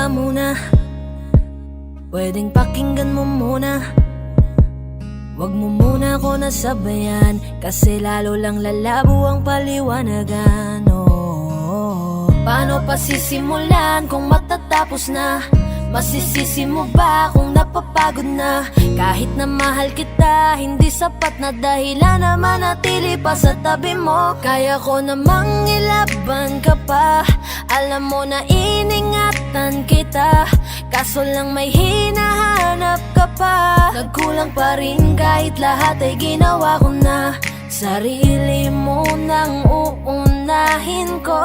ka muna, pwedeng pakinggan mo muna. Wag mo muna ako nasabayan, kasi lalo lang lalabo ang paliwanagan. Paano pa sisimulan kung matatapos na? Masisisi mo ba kung napapagod na? Kahit na mahal kita, hindi sapat na dahilan na manatili pa sa tabi mo. Kaya ko namang ilaban ka pa, alam mo na iningatan kita, kaso lang may hinahanap ka pa. Nagkulang pa rin kahit lahat ay ginawa ko na. Sarili mo nang uunahin ko.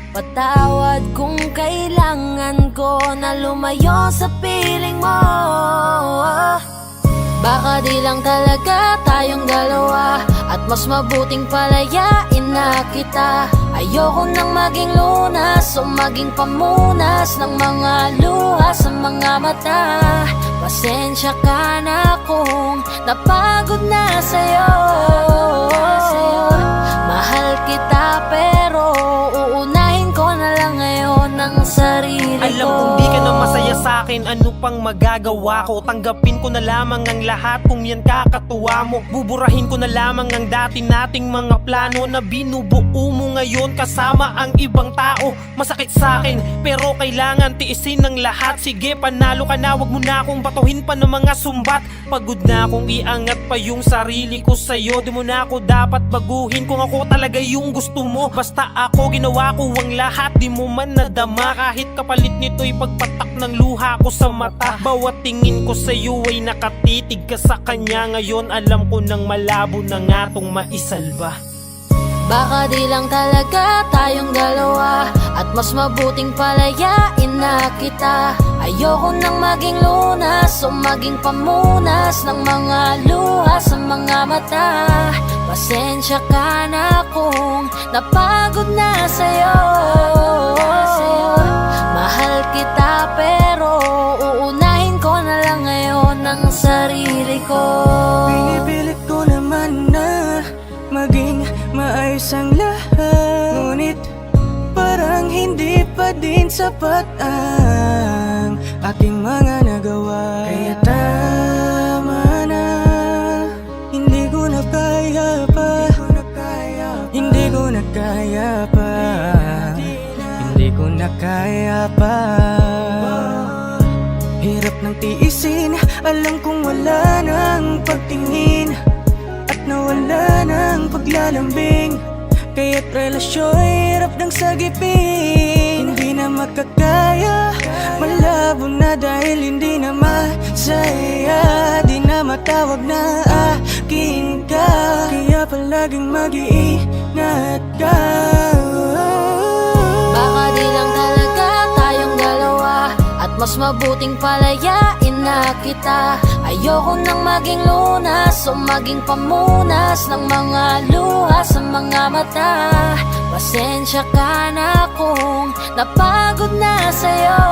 Patawad kung kailangan ko na lumayo sa piling mo. Baka di lang talaga tayong dalawa, at mas mabuting palayain na kita. Ayoko nang maging lunas o maging pamunas ng mga luha sa mga mata. Pasensya ka na kung napagod na sa'yo. Mahal kita pero uunahin ko na lang ngayon ang sarili ko. Alam kong di ka na masaya sa'kin, ano pang magagawa ko? Tanggapin ko na lamang ang lahat kung yan kakatuwa mo. Buburahin ko na lamang ang dati nating mga plano na binubuo mo ngayon kasama ang ibang tao. Masakit sa'kin pero kailangan tiisin ng lahat. Sige, panalo ka na, wag mo na akong batuhin pa ng mga sumbat. Pagod na akong iangat pa yung sarili ko sa'yo. Di mo na ako dapat baguhin kung ako talaga yung gusto mo. Basta ako, ginawa ko ang lahat, di mo man nadama. Kahit kapalit nito'y pagpatak ng luha ko sa mata. Bawat tingin ko sa'yo ay nakatitig ka sa kanya. Ngayon alam ko nang malabo na nga tong maisalba. Baka di lang talaga tayong dalawa, at mas mabuting palayain na kita. Ayoko nang maging lunas o maging pamunas ng mga luha sa mga mata. Pasensya ka na kung napagod na sa'yo. Mahal kita pero uunahin ko na lang ngayon ang sarili ko. Pinipilit ko naman na maging maayos ang lahat, ngunit parang hindi pa din sapat ang aking mga nagawa. Kaya tama na, hindi ko na kaya pa, hindi ko na kaya pa, hindi ko na kaya pa. Hirap ng tiisin, alam kong wala nang pagtingin at nawala ng paglalambing. Kaya't relasyo'y hirap ng sagipin. Hindi na makakaya, malabo na dahil hindi na masaya. Di na matawag na akin ka, kaya palaging mag-iingat ka. Baka di lang talaga tayong dalawa, at mas mabuting palayain na kita. Ayoko nang maging lunas o maging pamunas ng mga luha sa mga mata. Pasensya ka na kung napagod na sa'yo.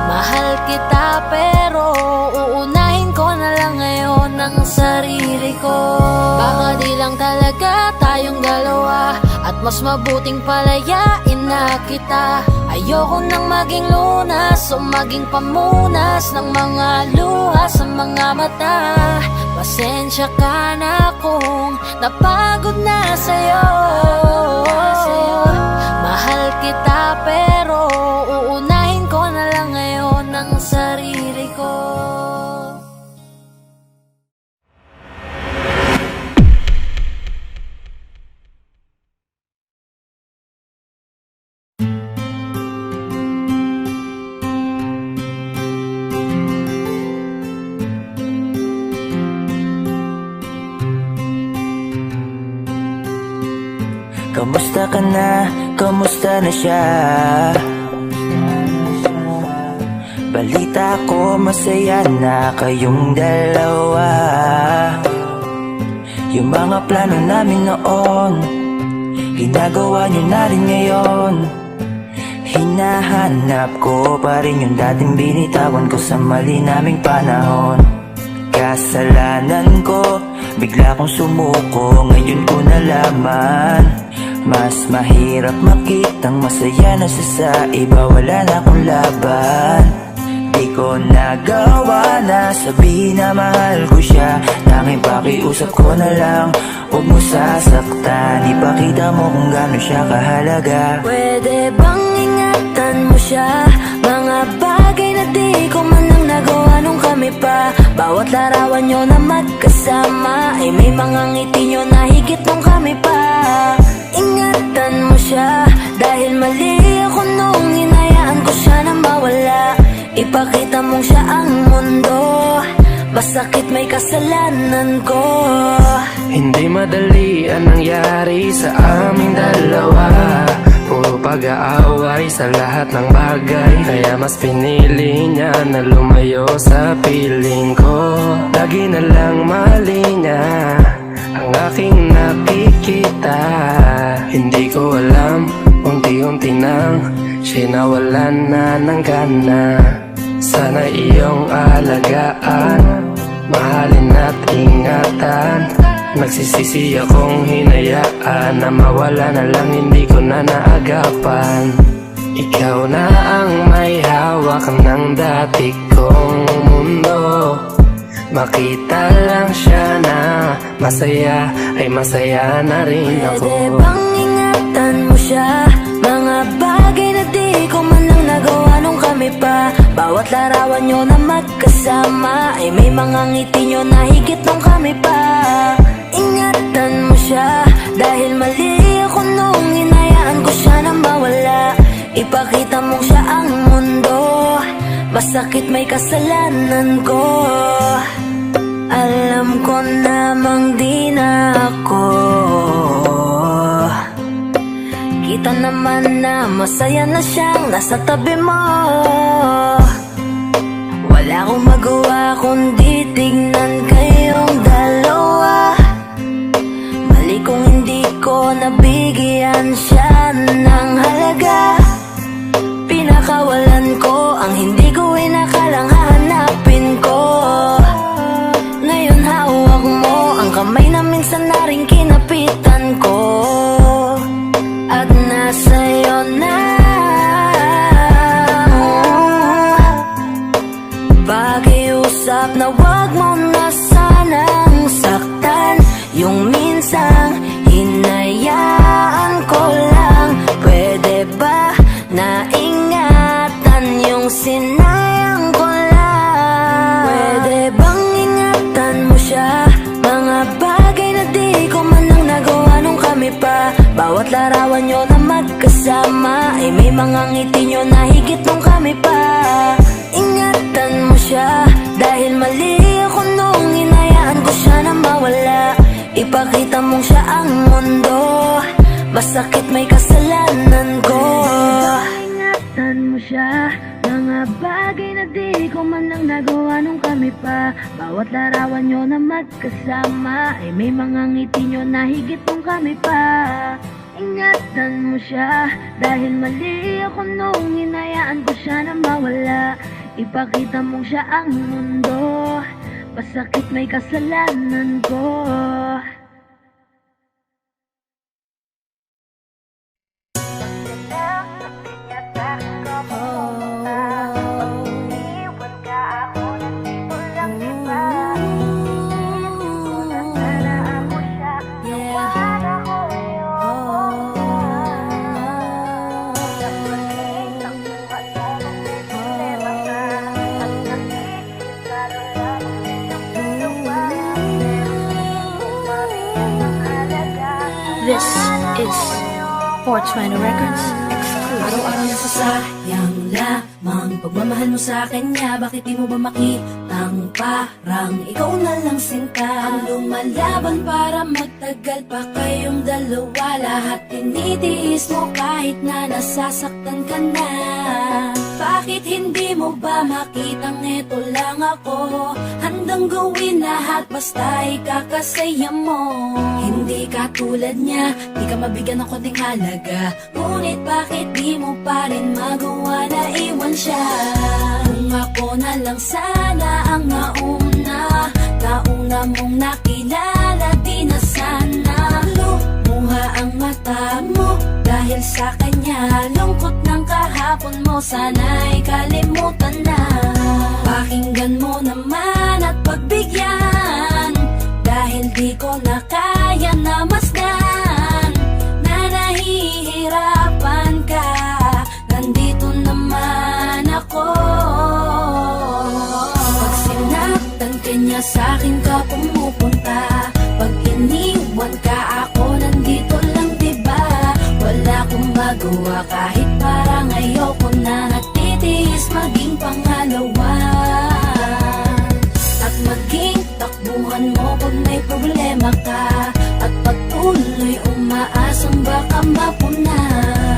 Mahal kita pero uunahin ko na lang ngayon ang sarili ko. Baka di lang talaga tayong dalawa, at mas mabuting palayain na kita. Ayoko nang maging lunas o maging pamunas ng mga luha sa mga mata. Pasensya ka na kung napagod na sa'yo. Mahal kita pero uunahin ko na lang ngayon ang sarili ko. Kamusta ka na? Kamusta na siya? Balita ko masaya na kayong dalawa. Yung mga plano namin noon, ginagawa nyo na rin ngayon. Hinahanap ko pa rin yung dating binitawan ko sa mali naming panahon. Kasalanan ko, bigla kong sumuko, ngayon ko nalaman. Mas mahirap makitang masaya na siya sa iba. Wala na akong laban. Di ko nagawa na sabihin na mahal ko siya. Tanging pakiusap ko na lang, huwag mo sasaktan. Ipakita mo kung gaano siya kahalaga. Pwede bang ingatan mo siya? Mga bagay na di ko man lang nagawa nung kami pa. Bawat larawan nyo na magkasama ay may mga ngiti nyo na higit nung kami pa. Ingatan mo siya dahil mali ako nung hinayaan ko siya na mawala. Ipakita mong siya ang mundo, masakit may kasalanan ko. Hindi madali ang nangyari sa aming dalawa. Puro pag-aaway sa lahat ng bagay. Kaya mas pinili niya na lumayo sa piling ko. Lagi na lang mali niya ang aking nakikita. Hindi ko alam, unti-unti nang siya nawalan na ng gana. Sana iyong alagaan, mahalin at ingatan. Nagsisisi akong hinayaan na mawala na lang, hindi ko na naagapan. Ikaw na ang may hawak ng dati kong mundo. Makita lang siya na masaya, ay masaya na rin ako. Pwede bang ingatan mo siya? Mga bagay na di ko man lang nagawa nung kami pa. Bawat larawan nyo na magkasama ay may mga ngiti nyo na higit nung kami pa. Ingatan mo siya dahil mali ako nung hinayaan ko siya na mawala. Ipakita mong siya ang mundo, masakit may kasalanan ko. Alam ko namang di na ako. Kita naman na masaya na siyang nasa tabi mo. Wala akong magawa kundi tignan kayong dalawa. Mali kung hindi ko nabigyan siya ng halaga. Pinakawalan ko ang hindi ko inakalang hahanapin ko. Ngayon hawak mo ang kamay na minsan na rin kinapitan ko. At nasa'yo na. Pakiusap na wag mo na sanang saktan. Yung minsang hinayaan ko lang. Pwede ba na ingatan yung sinayang ko lang? Pwede bang ingatan mo siya? Mga bagay na di ko man lang nagawa nung kami pa. Bawat larawan nyo na magkasama ay may mga ngiti nyo na higit nung kami pa. Ingatan mo siya dahil mali ako nung hinayaan ko siya na mawala. Ipakita mong siya ang mundo, masakit may kasalanan ko. Ingatan mo siya, mga bagay na di ko man lang nagawa nung kami pa. Bawat larawan nyo na magkasama ay may mga ngiti nyo na higit nung kami pa. Ingatan mo siya dahil mali ako nung hinayaan ko siya na mawala. Ipakita mong siya ang mundo, masakit may kasalanan ko. This is 420 Records exclusive. Araw-araw nasasayang lamang pagmamahal mo sa kanya. Bakit di mo ba makitang parang ikaw na lang sinta? Ang lumalaban para magtagal pa kayong dalawa. Lahat tinitiis mo kahit na nasasaktan ka na. Bakit hindi mo ba makitang eto lang ako? Handang gawin lahat basta ikakasaya mo. Hindi ka tulad niya, di ka mabigyan ng konting halaga. Ngunit bakit di mo pa rin magawa na iwan siya? Kung ako na lang sana ang nauna, kauna mong nakilala, di na sana lumuha ang mata mo. dahil sa kanya. Lungkot ng kahapon mo, sana'y kalimutan na. Pakinggan mo naman at pagbigyan, dahil di ko na kaya na masdan na nahihirapan ka. Nandito naman ako. Pag sinaktan ka niya, sa'kin ka pumupunta. Pag iniwan ka ako, nandito lang diba? Wala akong magawa kahit parang ayoko na. Nagtitiis maging pangalawa at maging takbuhan mo pag may problema ka. At pagtuloy umaasang baka mapuna.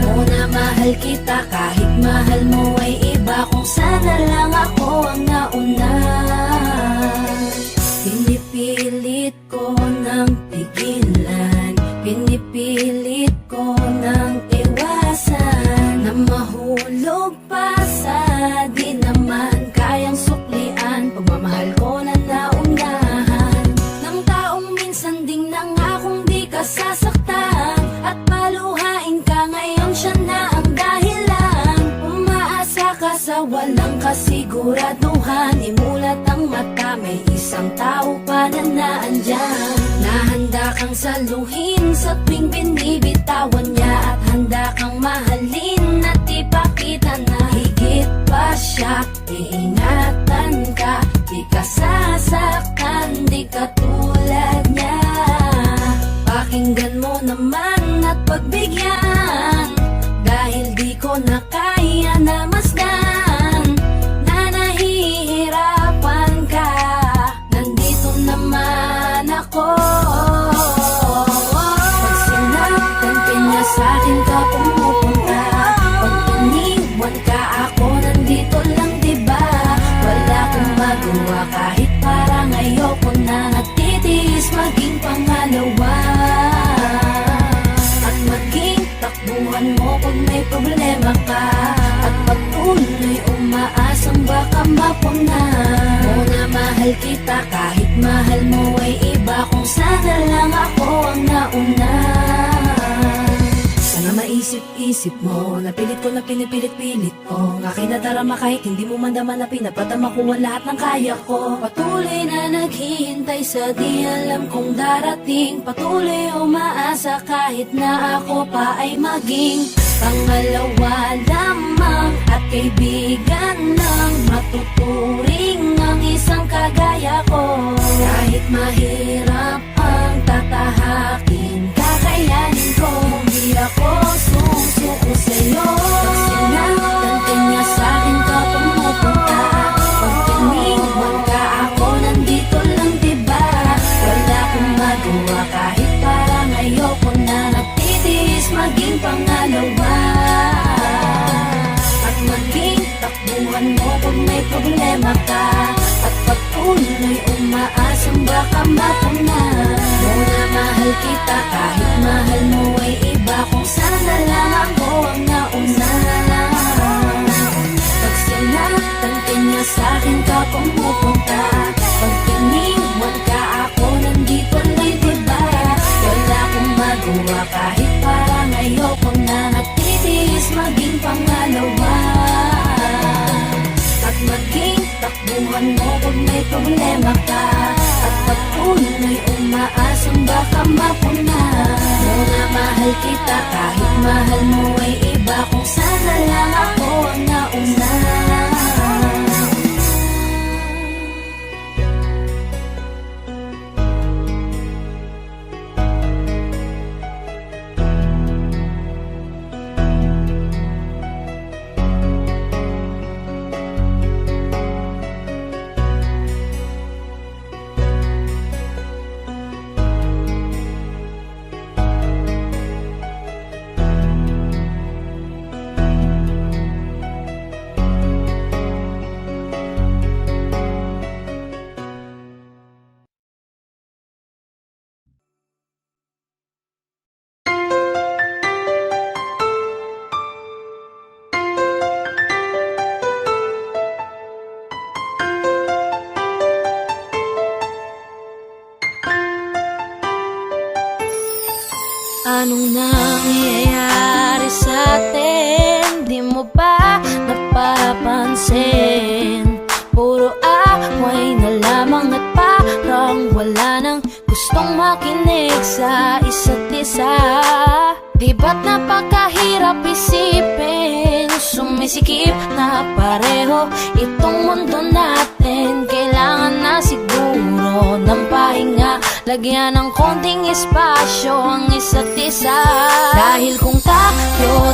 Muna mahal kita kahit mahal mo ay iba. Kung sana lang ako ang nauna. Pinipilit ko ng pigilan, pinipilit ko ng iwasan, na mahulog pa sa di naman kayang suklian. Pagmamahal ko na naunahan ng taong minsan ding nangakong di ka sasaktan. At paluhain ka ngayon, siya na ang dahilan. Umaasa ka sa walang kasiguraduhan. Imulat ang mata, may isang tao pa na naandyan. Nahanda kang saluhin sa tuwing binibitawan niya. At handa kang mahalin at ipakita na higit pa siya. Iingatan ka, di ka sasaktan, di ka tulad niya. Pakinggan mo naman at pagbigyan, dahil di ko na kaya na masdan na nahihirapan ka. Nandito naman ako. Pag sinaktan ka niya, sa'kin ka pumupunta. Pag iniwan ka ako, nandito lang diba? Wala akong magawa kahit parang ayoko na. Nagtitiis maging pangalawa at maging takbuhan mo pag may problema ka. At pagtuloy umaasang baka mapuna. Muna mahal kita kahit mahal mo ay iba. Kung sana lang ako ang nauna. Sana maisip-isip mo, napilit ko na pinipilit-pilit ko. Ang aking nadarama kahit hindi mo man naman na pinapatama ko ang lahat ng kaya ko. Patuloy na naghihintay sa di alam kung darating. Patuloy umaasa kahit na ako pa ay maging pangalawa lamang at kaibigan ng matuturing ang isang kagaya ko. Kahit mahirap ang tatahakin, kakayanin ko. Hindi ako susuko sa'yo. Pag sinaktan ka niya, sa'kin ka pumupunta. Pag iniwan ka ako, nandito lang diba? Wala akong magawa kahit parang ayoko na. Nagtitiis maging pangalawa at maging takbuhan mo pag may problema ka. At pagtuloy umaasang baka mapuna. Muna mahal kita kahit mahal mo ay iba. Kung sana lang ako ang nauna. Pag sinaktan ka niya, sa'kin ka pumupunta. Pag iniwan ka ako, nandito lang diba? Wala akong magawa kahit parang ayoko na. Nagtitiis maging pangalawa at maging takbuhan mo pag may problema ka. At pagtuloy umaasang baka mapuna. Muna mahal kita kahit mahal mo ay iba. Kung sana lang ako ang nauna. Anong nangyayari napapansin. Puro away na lamang at parang wala nang gustong makinig sa isa't isa. Di ba't napakahirap isipin, sumisikip na pareho itong mundo natin. Kailangan na siguro ng pahinga, lagyan ng konting espasyo ang isa't isa. Dahil kung tayo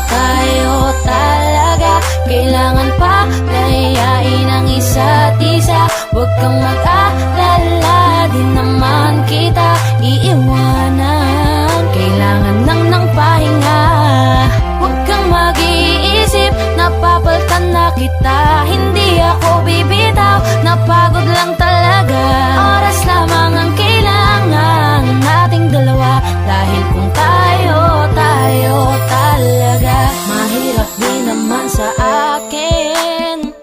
talaga, kailangan pa layain ang isa't isa. Huwag kang mag-alala, di naman kita iiwanan. Kailangan lang ng pahinga, huwag kang mag-iisip, napapaltan na kita. Hindi ako bibitaw, napagod lang talaga. Oras lamang ang kailangan nating dalawa. Dahil kung tayo talaga, mahirap din naman sa akin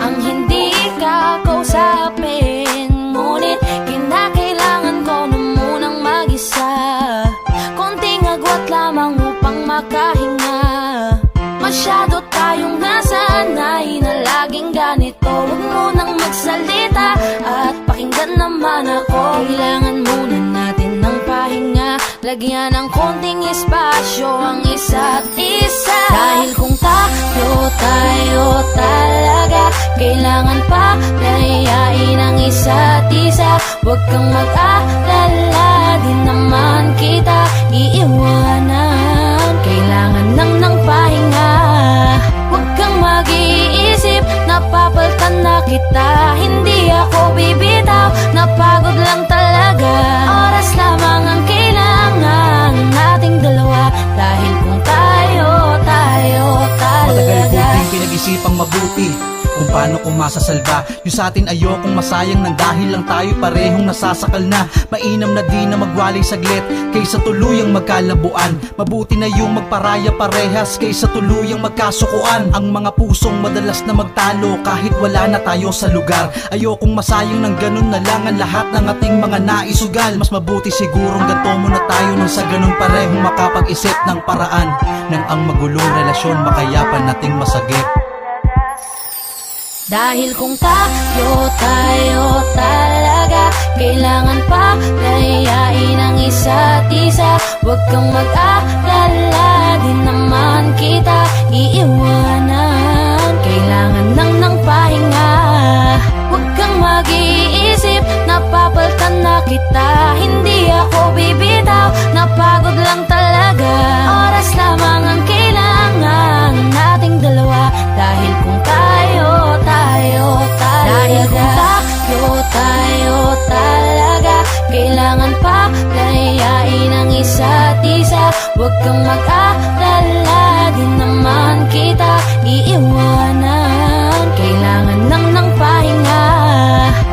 ang hindi ka kausapin. Ngunit kinakailangan ko na munang mag-isa, konting agwat lamang upang makahinga. Masyado tayong nasanay na laging ganito. Huwag munang magsalita at pakinggan naman ako. Kailangan muna natin ng pahinga, lagyan ng konting espasyo ang isa't isa. Dahil kung tayo talaga, kailangan pa layain ang isa't isa. Huwag kang mag-alala, di naman kita iiwanan. Kailangan lang ng pahinga, huwag kang mag-iisip, napapaltan na kita. Hindi ako bibitaw, napagod lang talaga. Oras lamang ang kailangan nating dalawa. Dahil kung tayo Matagal ko talaga, din pinag-isipang mabuti kung paano ko masasalba yung sa atin. Ayokong masayang nang dahil lang tayo parehong nasasakal na. Mainam na di na magwalay saglit kaysa tuluyang magkalabuan. Mabuti na yung magparaya parehas kaysa tuluyang magkasukuan. Ang mga pusong madalas na magtalo kahit wala na tayo sa lugar. Ayokong masayang ng ganun na lang ang lahat ng ating mga naisugal. Mas mabuti sigurong ganto muna tayo nang sa ganun parehong makapag-isip ng paraan nang ang magulong relasyon makayapan nating masagip. dahil kung tayo talaga, kailangan pa layain ang isa't isa. Huwag kang mag-alala, di naman kita iiwanan. Kailangan lang ng pahinga, huwag kang mag-iisip, napapaltan na kita. Hindi ako bibitaw, napagod lang talaga. Oras lamang ang kailangan nating dalawa. Dahil kung tayo talaga, dahil kung tayo talaga, kailangan pa layain ang isa't isa. Huwag kang mag-alala, di naman kita iiwanan. Kailangan lang ng pahinga,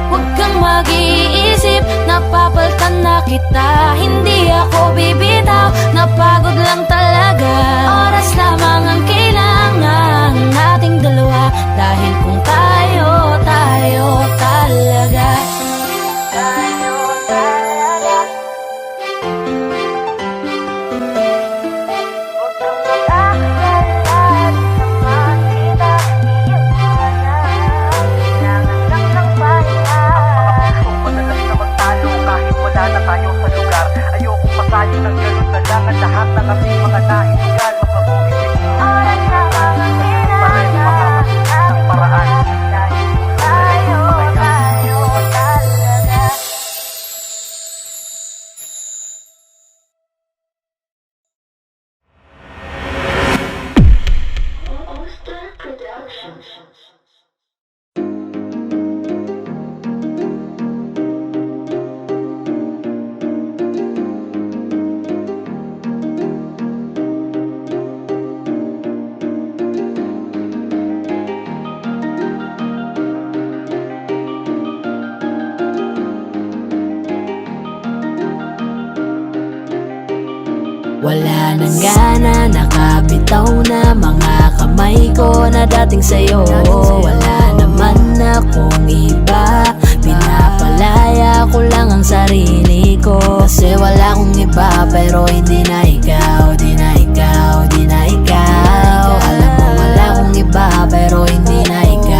huwag kang mag-iisip, napapaltan na kita. Hindi ako bibitaw, napagod lang talaga. Oras lamang ang kailangan nating dalawa. Dahil kung tayo talaga, tayo talaga, huwag kang mag-alala, di naman kita iiwanan. Kailangan lang ng pahinga. Kung madalas na magtalo kahit wala na tayo sa lugar. Ayokong masayang ng ganun na lang ang lahat ng ating mga naisugal. Mas mabuti siguro Oras lamang ang kailangan ng paraan. tayo talaga. Wala nang gana, nakabitaw na mga kamay ko na dating sa'yo. Wala naman akong iba, pinapalaya ko lang ang sarili ko. Kasi wala akong iba, pero hindi na ikaw, di na ikaw, di na ikaw. Alam mo wala akong iba, pero hindi na ikaw.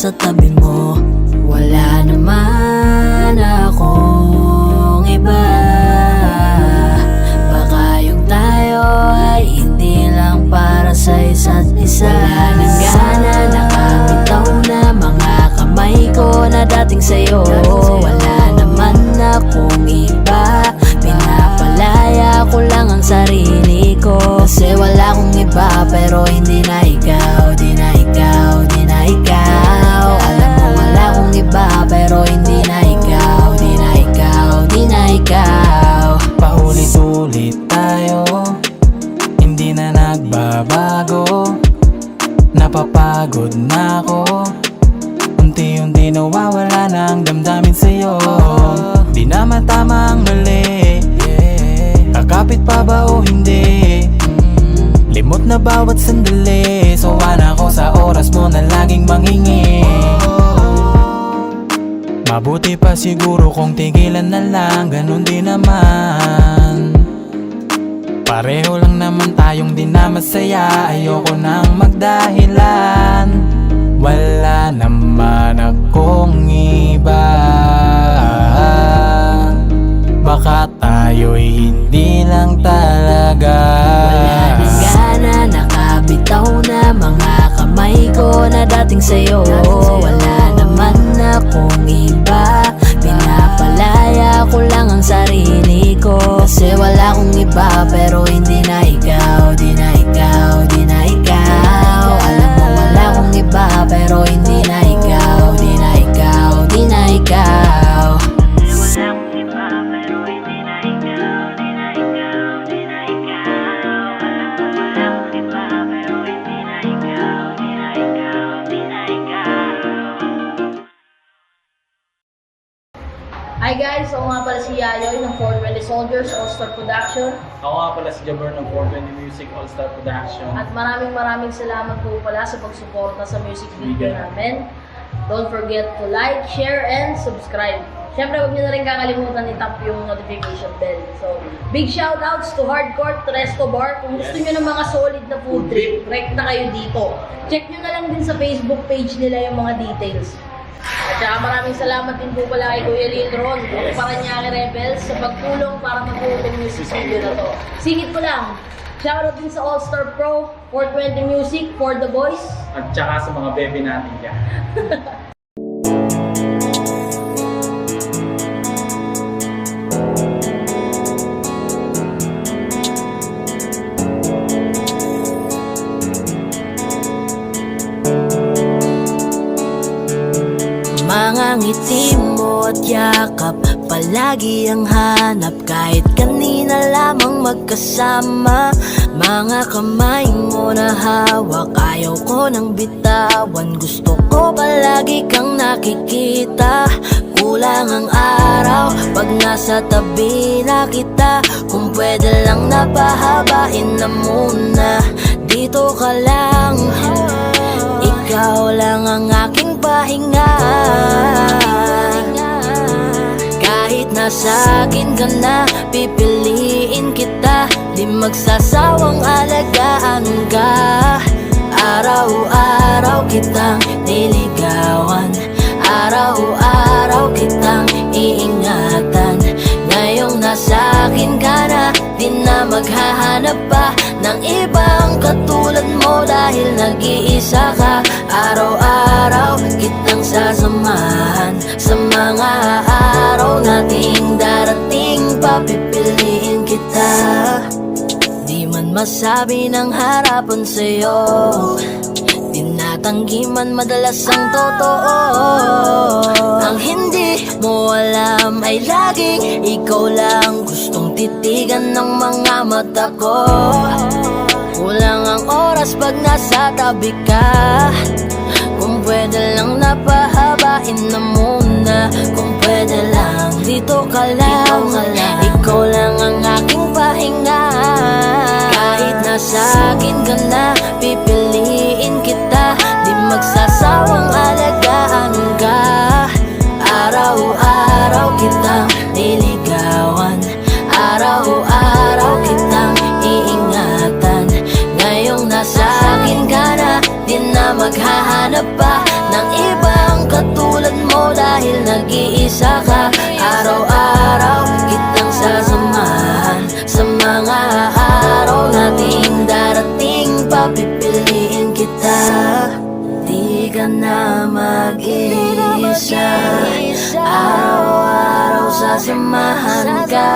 nasa tabi mo. Wala naman akong iba. Baka yung tayo ay hindi lang para sa isa't isa. Wala nang gana, nakabitaw na mga kamay ko na dating sa'yo. Wala naman akong iba, pinapalaya ko lang ang sarili ko. Kasi wala akong iba, pero hindi na ikaw, di na ikaw, di na ikaw. Alam mo wala akong iba, pero hindi na ikaw, di na ikaw, di na ikaw. Paulit-ulit tayo, hindi na nagbabago. Napapagod na ako, unti-unti nawawala na ang damdamin sa'yo. Di naman tama ang mali, kakapit pa ba o hindi? Limot na bawat sandali, sawa na ako sa oras mo na laging manghingi. Mabuti pa siguro kung tigilan na lang, ganun din naman. Pareho lang naman tayong di na masaya, ayoko nang magdahilan. Wala naman akong iba, baka tayo'y hindi lang talaga. Wala nang gana, nakabitaw na mga kamay ko na dating sa'yo. Wala naman akong iba, pinapalaya ko lang ang sarili ko. Kasi wala akong iba, pero hindi na ikaw, di na ikaw, di na ikaw. Alam mo wala akong iba, pero hindi na ikaw, di na ikaw, di na ikaw. Hi guys, ako nga pala si Yayoy ng 420 Soldiers All-Star Production. Ako nga pala si Jabber ng 420 Music All-Star Production. At maraming salamat po pala sa pagsuporta sa music video namin. Don't forget to like, share, and subscribe. Siyempre, huwag niyo na rin kakalimutan i-tap yung notification bell. So, big shoutouts to Hardcore, to Resto Bar. Kung gusto niyo ng mga solid na food trip, rek na kayo dito. Check niyo na lang din sa Facebook page nila yung mga details. At saka maraming salamat din po pala kay Kuya Lindron, ng Paranaque Rebels, sa pagtulong para mabuo yung music video na to. Singit ko lang, shoutout din sa All-Star Pro, 420 Music, for the boys. At saka sa mga bebe natin dyan. Mga ngiti mo at yakap, palagi ang hanap. Kahit kanina lamang magkasama, mga kamay mo na hawak, ayaw ko nang bitawan. Gusto ko palagi kang nakikita. Kulang ang araw pag nasa tabi na kita. Kung pwede lang napahabain na muna, dito ka lang. Ikaw lang ang aking pahinga. Kahit nasa akin ka na, pipiliin kita. Di magsasawang alagaan ka. Araw-araw kitang niligawan, araw-araw kitang iingatan. Ngayong nasa akin ka na, di na maghahanap pa ng ibang katulad mo. Dahil nag-iisa ka, araw-araw kitang sasamahan. Sa mga araw nating darating, papipiliin kita. Di man masabi ng harapan sa'yo, tinatanggi man madalas ang totoo. Ang hindi mo alam ay laging ikaw lang gustong titigan ng mga mata ko. Kulang ang oras pag nasa tabi ka. Kung pwede lang napahabain na muna. Kung pwede lang dito ka lang. Ikaw lang ang aking pahinga. Kahit nasa akin ka na, pipiliin kita. Di magsasawang alagaan ka. Araw-araw kitang niligawan, araw-araw kitang iingatan. Ngayong nasa akin ka na, di na maghahanap pa ng iba mag-isa. Araw-araw sasamahan ka,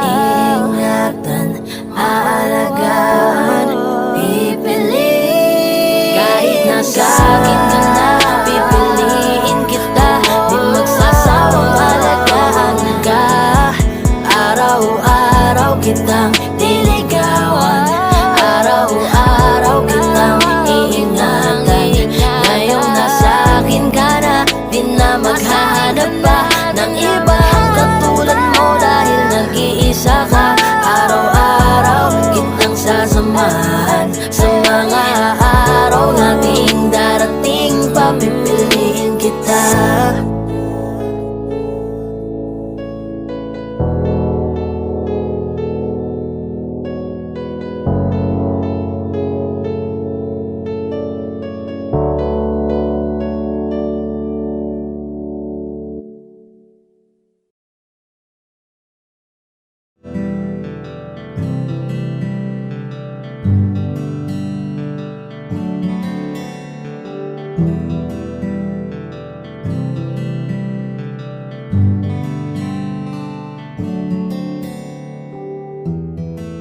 ingatan, aalagaan, pipiliin. Kahit nasa akin ka na, pipiliin kita. Di magsasawang alagaan ka. Araw-araw kitang diligawan, araw-araw kitang iingatan. Ngayong nasa akin ka na, di na maghahanap pa ng iba katulad mo dahil nag-iisa ka. Araw-araw kitang sasamahan sa mga araw nating darating, papipiliin kita.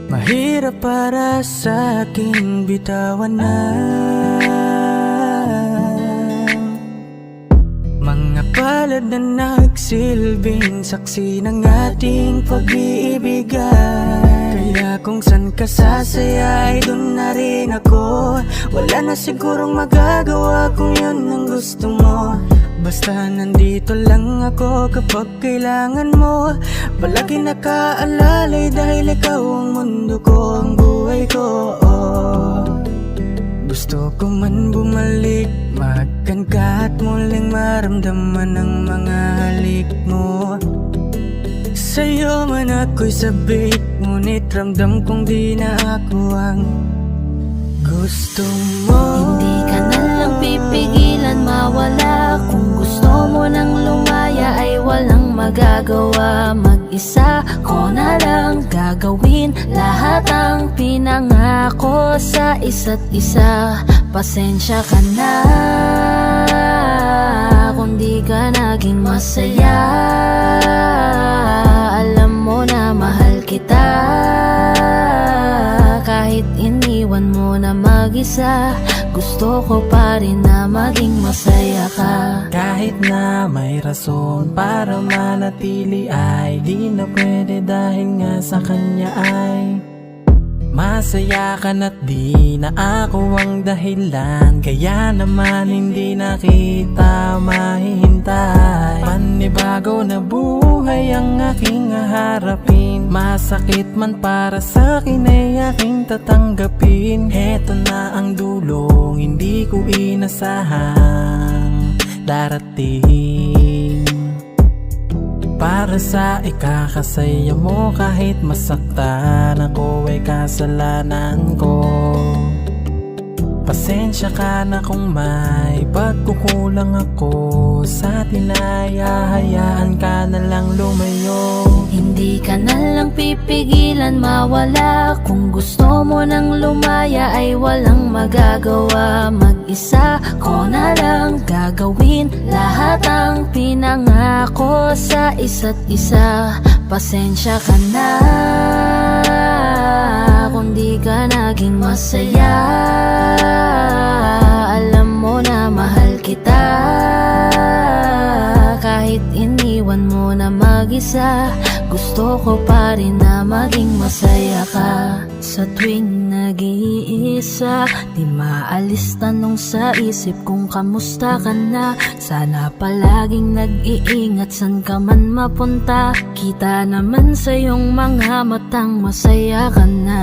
Mahirap para sa aking bitawan na mga palad na nagsilbing saksi ng ating pag-iibigan. Kaya kung san ka sasaya ay dun na rin ako. Wala na sigurong magagawa kung yun ang gusto mo. Basta nandito lang ako kapag kailangan mo. Palagi nakaalalay dahil ikaw ang mundo ko, ang buhay ko. Gusto ko man bumalik, mahagkan ka at muling maramdaman ang mga halik mo. Sa'yo man ako'y sabik, ngunit ramdam kong di na ako ang gusto mo. Hindi ka na lang pipigilan mawala. Kung gusto mo nang lumaya ay walang magagawa. Mag-isa ko na lang gagawin lahat ang pinangako sa isa't isa. Pasensya ka na kung di ka naging masaya. Alam mo na mahal kita, kahit iniwan mo na mag-isa. Gusto ko pa rin na maging masaya ka. Kahit na may rason para manatili ay di na pwede dahil nga sa kanya ay masaya ka na't di na ako ang dahilan. Kaya naman hindi na kita mahihintay. Panibago na buhay ang aking haharapin. Masakit man para sa'kin ay aking tatanggapin. Heto na ang dulong hindi ko inasahang darating. Para sa ikakasaya mo kahit masaktan ako ay kasalanan ko. Pasensya ka na kung may pagkukulang ako sa atin ay hahayaan ka na lang lumayo. Hindi ka na lang pipigilan mawala. Kung gusto mo nang lumaya ay walang magagawa. Mag-isa ko na lang gagawin lahat ang pinangako sa isa't isa. Pasensya ka na kung di ka naging masaya. Alam mo na mahal kita, kahit iniwan mo na mag-isa. Gusto ko pa rin na maging masaya ka. Sa tuwing nag-iisa, di maalis tanong sa isip kung kamusta ka na. Sana palaging nag-iingat san ka man mapunta. Kita naman sa iyong mga matang masaya ka na.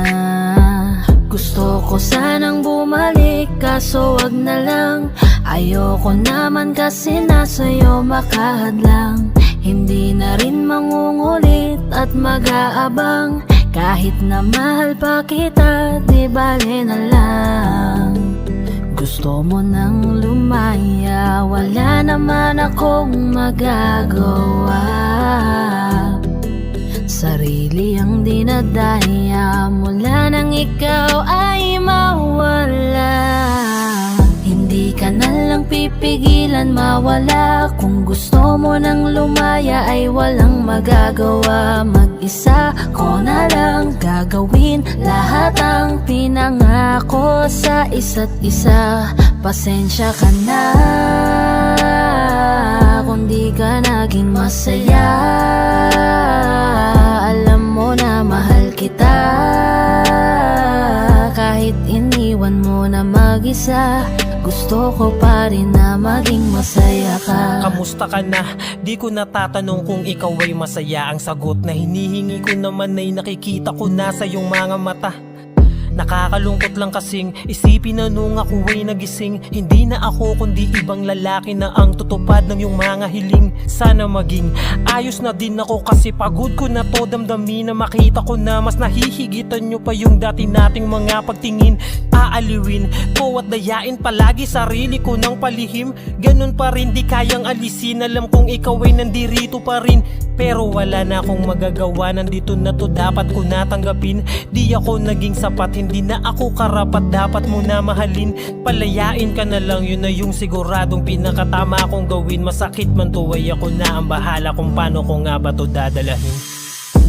Gusto ko sanang bumalik kaso wag na lang. Ayoko naman kasi nasa'yo makahadlang. Hindi na rin mangungulit at mag-aabang. Kahit na mahal pa kita, di bale na lang. Gusto mo nang lumaya, wala naman akong magagawa. Sarili ang dinadaya mula nang ikaw ay mawala. Hindi ka na lang pipigilan mawala. Kung gusto mo nang lumaya ay walang magagawa. Mag-isa ko na lang gagawin lahat ang pinangako sa isa't isa. Pasensya ka na kung di ka naging masaya. Alam mo na mahal kita, kahit iniwan mo na mag-isa. Gusto ko pa rin na maging masaya ka. Kamusta ka na? Di ko natatanong kung ikaw ay masaya. Ang sagot na hinihingi ko naman ay nakikita ko na sa iyong mga mata. Nakakalungkot lang kasing isipin na nung ako ay nagising, hindi na ako kundi ibang lalaki na ang tutupad ng iyong mga hiling. Sana maging ayos na din ako kasi pagod ko na to damdamin na makita ko na mas nahihigitan nyo pa yung dati nating mga pagtingin. Aaliwin ko at dayain palagi sarili ko ng palihim. Ganun pa rin di kayang alisin, alam kong ikaw ay nandirito pa rin. Pero wala na akong magagawa, nandito na to dapat ko natanggapin. Di ako naging sapat, hindi na ako karapat, dapat mo na mahalin. Palayain ka na lang, yun na yung siguradong pinakatama akong gawin. Masakit man to ay ako na ang bahala kung paano ko nga ba to dadalahin.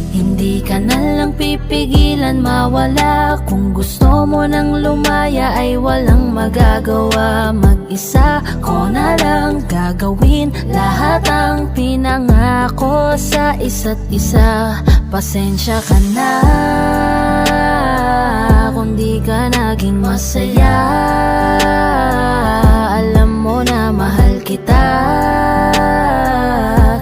Hindi ka na lang pipigilan mawala. Kung gusto mo nang lumaya ay walang magagawa. Mag-isa ko na lang gagawin lahat ang pinangako sa isa't isa. Pasensya ka na kung di ka naging masaya. Alam mo na mahal kita,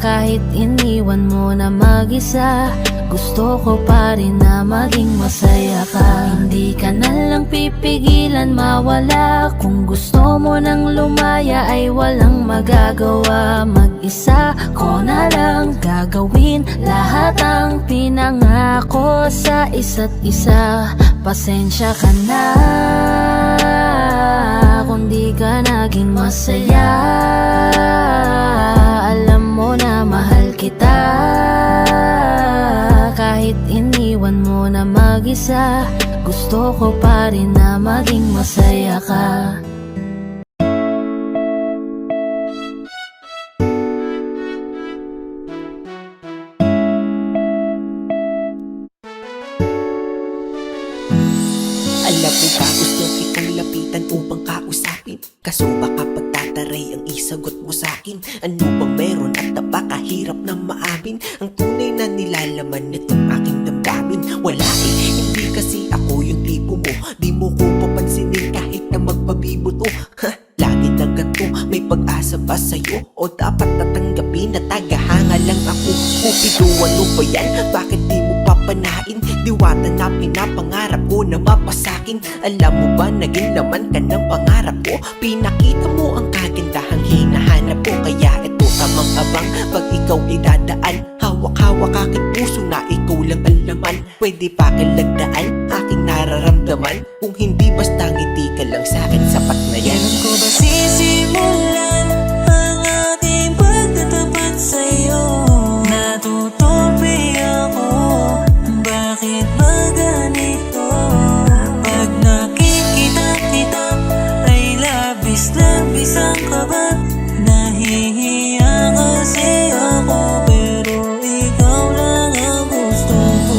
kahit iniwan mo na mag-isa. Gusto ko pa rin na maging masaya ka. Hindi ka na lang pipigilan mawala. Kung gusto mo nang lumaya ay walang magagawa. Mag-isa ko na lang gagawin lahat ang pinangako sa isa't isa. Pasensya ka na kung di ka naging masaya. Alam mo na mahal kita, kahit iniwan mo na mag-isa. Gusto ko pa rin na maging masaya ka. Alam mo ba gusto kitang lapitan upang kausapin? Kaso baka pagtataray ang isagot mo sa'kin. Ano bang meron at napakahirap na maamin ang tunay na nilalaman nitong aking damdamin? Wala hindi kasi ako yung tipo mo. Di mo ko papansinin kahit na magpabibuto. Lagi na ganito, may pag-asa ba sa'yo? O dapat natanggapin na tagahanga lang ako? Cupido, ano ba yan? Bakit di mo papanain? Diwata na pinapangarap ko na mapasakin. Alam mo ba, naging laman ka ng pangarap ko. Pinakita mo ang kagandahang hinahanap ko. Kaya ito tamang abang pag ikaw ay dadaan. Hawak-hawak aking puso na ikaw lang ang laman. Pwede pa kalagdaan aking nararamdaman. Kung hindi basta ngiti ka lang sa'kin, sapat na yan. Kailan ko ba sisimulan ang ating pagtatapat sa'yo? Natutupi ako, bakit ba ganito? Pag nakikita kita ay labis-labis ang kaba. Nahihiya kasi ako, pero ikaw lang ang gusto ko.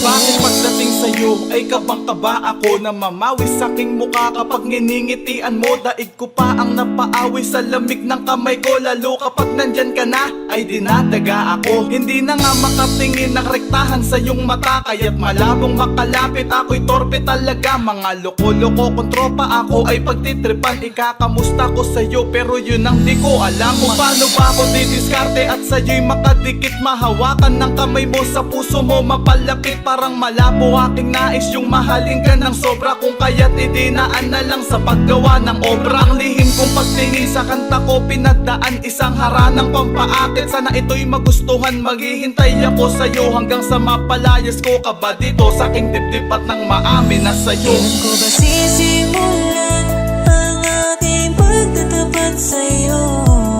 Bakit pagdating sa'yo ay kabang-kaba ako na mamawi sa'king mukha kapag nginingitian mo? Daig ko pa ang napaawi sa lamig ng kamay ko. Lalo kapag nandyan ka na ay dinadaga ako. Hindi na nga makatingin ng rektahan sa iyong mata. Kaya't malabong makalapit ako'y torpe talaga. Mga loko-loko kong tropa ako ay pagtitripan. Ikakamusta ko sa'yo pero yun ang di ko alam. Kung paano ba ako didiskarte at sa'yo'y makadikit. Mahawakan ng kamay mo sa puso mo mapalapit. Parang malabo aking nais yung mahalin ka ng sobra. Kung kaya't idinaan na lang sa paggawa ng obra. Ang lihim kong pagtingin sa kanta ko pinagdaan, isang haranang pampaakit. Sana ito'y magustuhan, maghihintay ako sa'yo hanggang sa mapalayas ko ka ba dito sa aking dibdib at nang maamin na sa'yo. Kailan ko ba sisimulan ang ating pagtatapat sa'yo?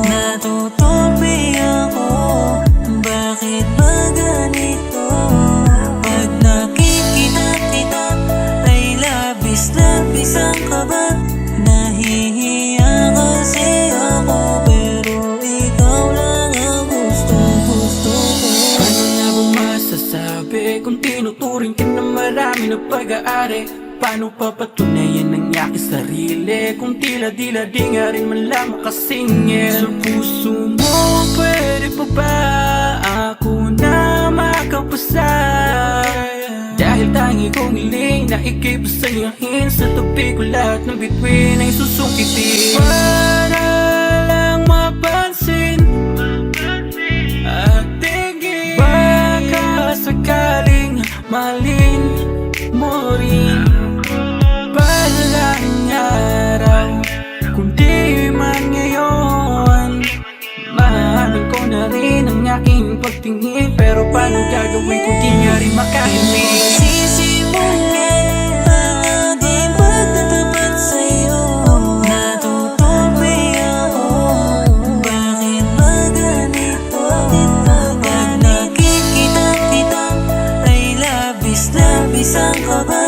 Natutupi ako, bakit ba ganito? Pag nakikita kita ay labis-labis ang kaba. Nahihiya kasi tinuturing ka na marami na pag-aari, paano papatunayan ang aking sarili kung tila-dila di nga rin man lang makasingil? Sa puso mo, pwede pa ba ako na makapasa? Dahil tangi kong hiling na ika'y pasayahin, sa tabi ko lahat ng bituin ay susungkitin. Para lang mapansin at tingin, baka sakaling mahalin mo rin. Balang araw, kundi man ngayon, mahalin ko na rin ang aking pagtingin. Pero paano gagawin kung di nga rin makahimik? Sisimula di magtatapat sa'yo, natutupi ako. Bakit ba ganito? Pag nakikita kita ay labis-labis ang kaba.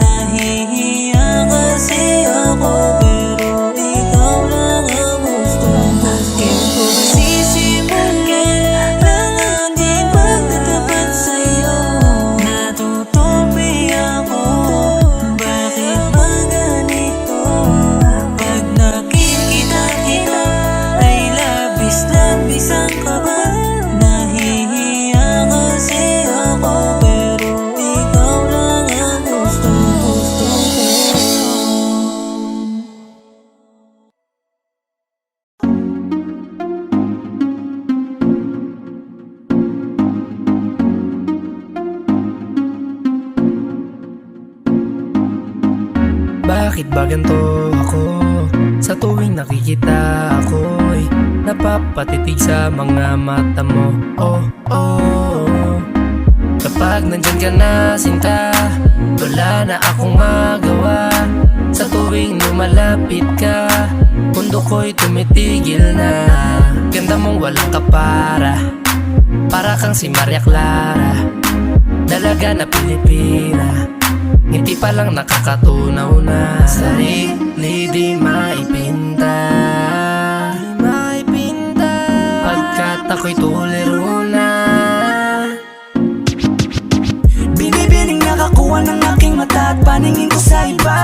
Nahihiya kasi ako, pero ikaw lang ang gustong gusto ko. Sisimula lang di magtatapat sa'yo, natutupi ako. Bakit ba ganito? Pag nakikita kita ay labis-labis ang kaba. Nahihiya kasi ako, pero ikaw lang ang gustong gusto ko. Bakit ba ganito ako? Sa tuwing nakikita ako'y napapatitig sa mga mata mo. Oh, oh. Kapag nandyan ka na, sinta, wala na akong magawa. Sa tuwing lumalapit ka, mundo ko'y tumitigil na. Ganda mong walang kapara, para kang si Maria Clara, dalaga na Pilipina. Ngiti pa lang nakakatunaw na, sarili di maipinta. Pagkat ako'y tuliro na. Binibining nakakuha ng aking mata at paningin ko sa iba.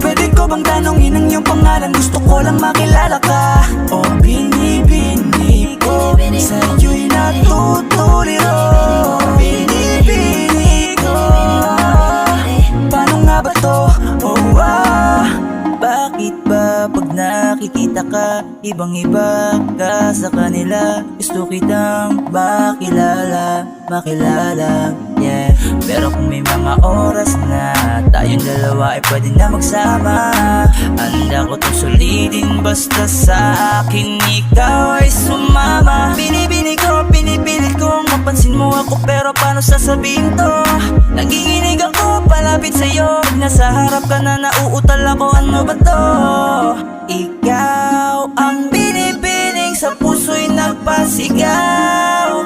Pwede ko bang tanongin ang iyong pangalan? Gusto ko lang makilala ka. O binibini ko, sa'yo'y natutuliro. Binibini ko, paano nga ba to? Oh, Bakit ba pag nakikita ka, ibang-iba ka sa kanila? Gusto kitang makilala, yeah. Pero kung may mga oras na tayong dalawa ay pwede na magsama, handa ko to sulitin basta sa akin ikaw ay sumama. Binibini ko, pinipilit ko mapansin mo ako, pero paano sasabihin to? Naginginig ako palapit sa'yo, pag nasa harap ka na nauutal ako, ano ba to? Ikaw ang binibining sa puso'y nagpasigaw.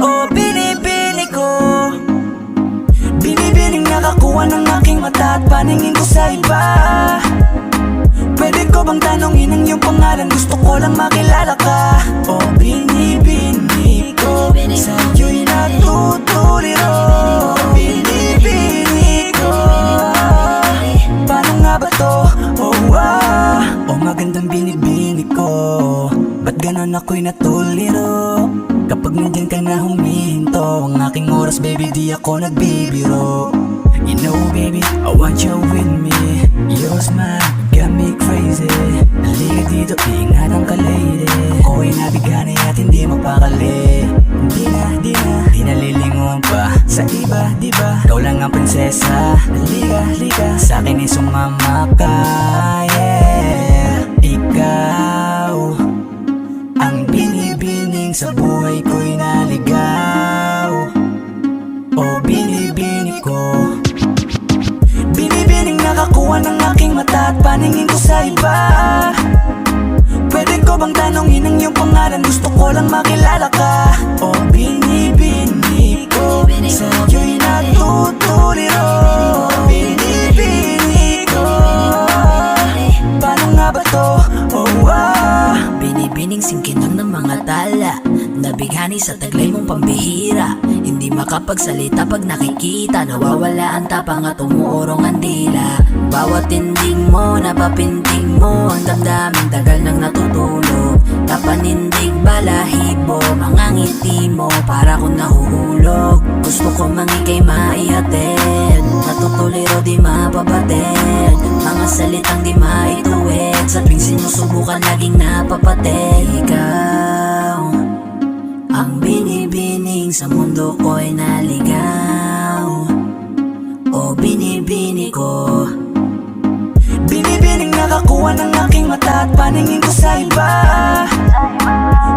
O binibini ko, binibining nakakuha ng aking mata at paningin ko sa iba. Pwede ko bang tanongin ang iyong pangalan? Gusto ko lang makilala ka. O binibini ko, sa'yo'y natutuliro. Binibini ko, paano nga ba to? Oh, magandang binibini ko, ba't ganon ako'y natuliro? Kapag nandyan ka na huminto, ang aking oras baby di ako nagbibiro. You know baby, I want you with me. Your smile got me crazy. Halika dito, ingatan ka lady. Ako'y nabigani at hindi mapakali. Di na lilingon pa sa iba, diba? Ikaw lang ang prinsesa. Halika, sa'kin ay sumama ka, yeah. Ikaw ang binibining sa buhay ko'y naligaw. O binibini ko, binibining nakakuha ng aking mata at paningin ko sa iba. Pwede ko bang tanongin ang iyong pangalan? Gusto ko lang makilala ka. O binibini ko, sa'yo'y natutuliro. Binibini ko, paano nga ba to? Binibining singkinang ng mga tala, nabighani sa taglay mong pambihira. Hindi makapagsalita pag nakikita. Nawawala ang tapang at umuurong ang dila. Bawat tinding mo, napapinting mo, ang damdamin tagal nang natutulog. Kapanindig balahibo, mga ngiti mo, para kong nahuhulog. Gusto ko mangikay maihatid, natutuliro di mapabatid. Mga salitang di maituwid, sa tuwing sinusubukan laging napapatid. Ikaw ang binibining sa mundo ko'y naligaw, o binibini ko. Binibining nakakuha ng aking mata at paningin ko sa iba.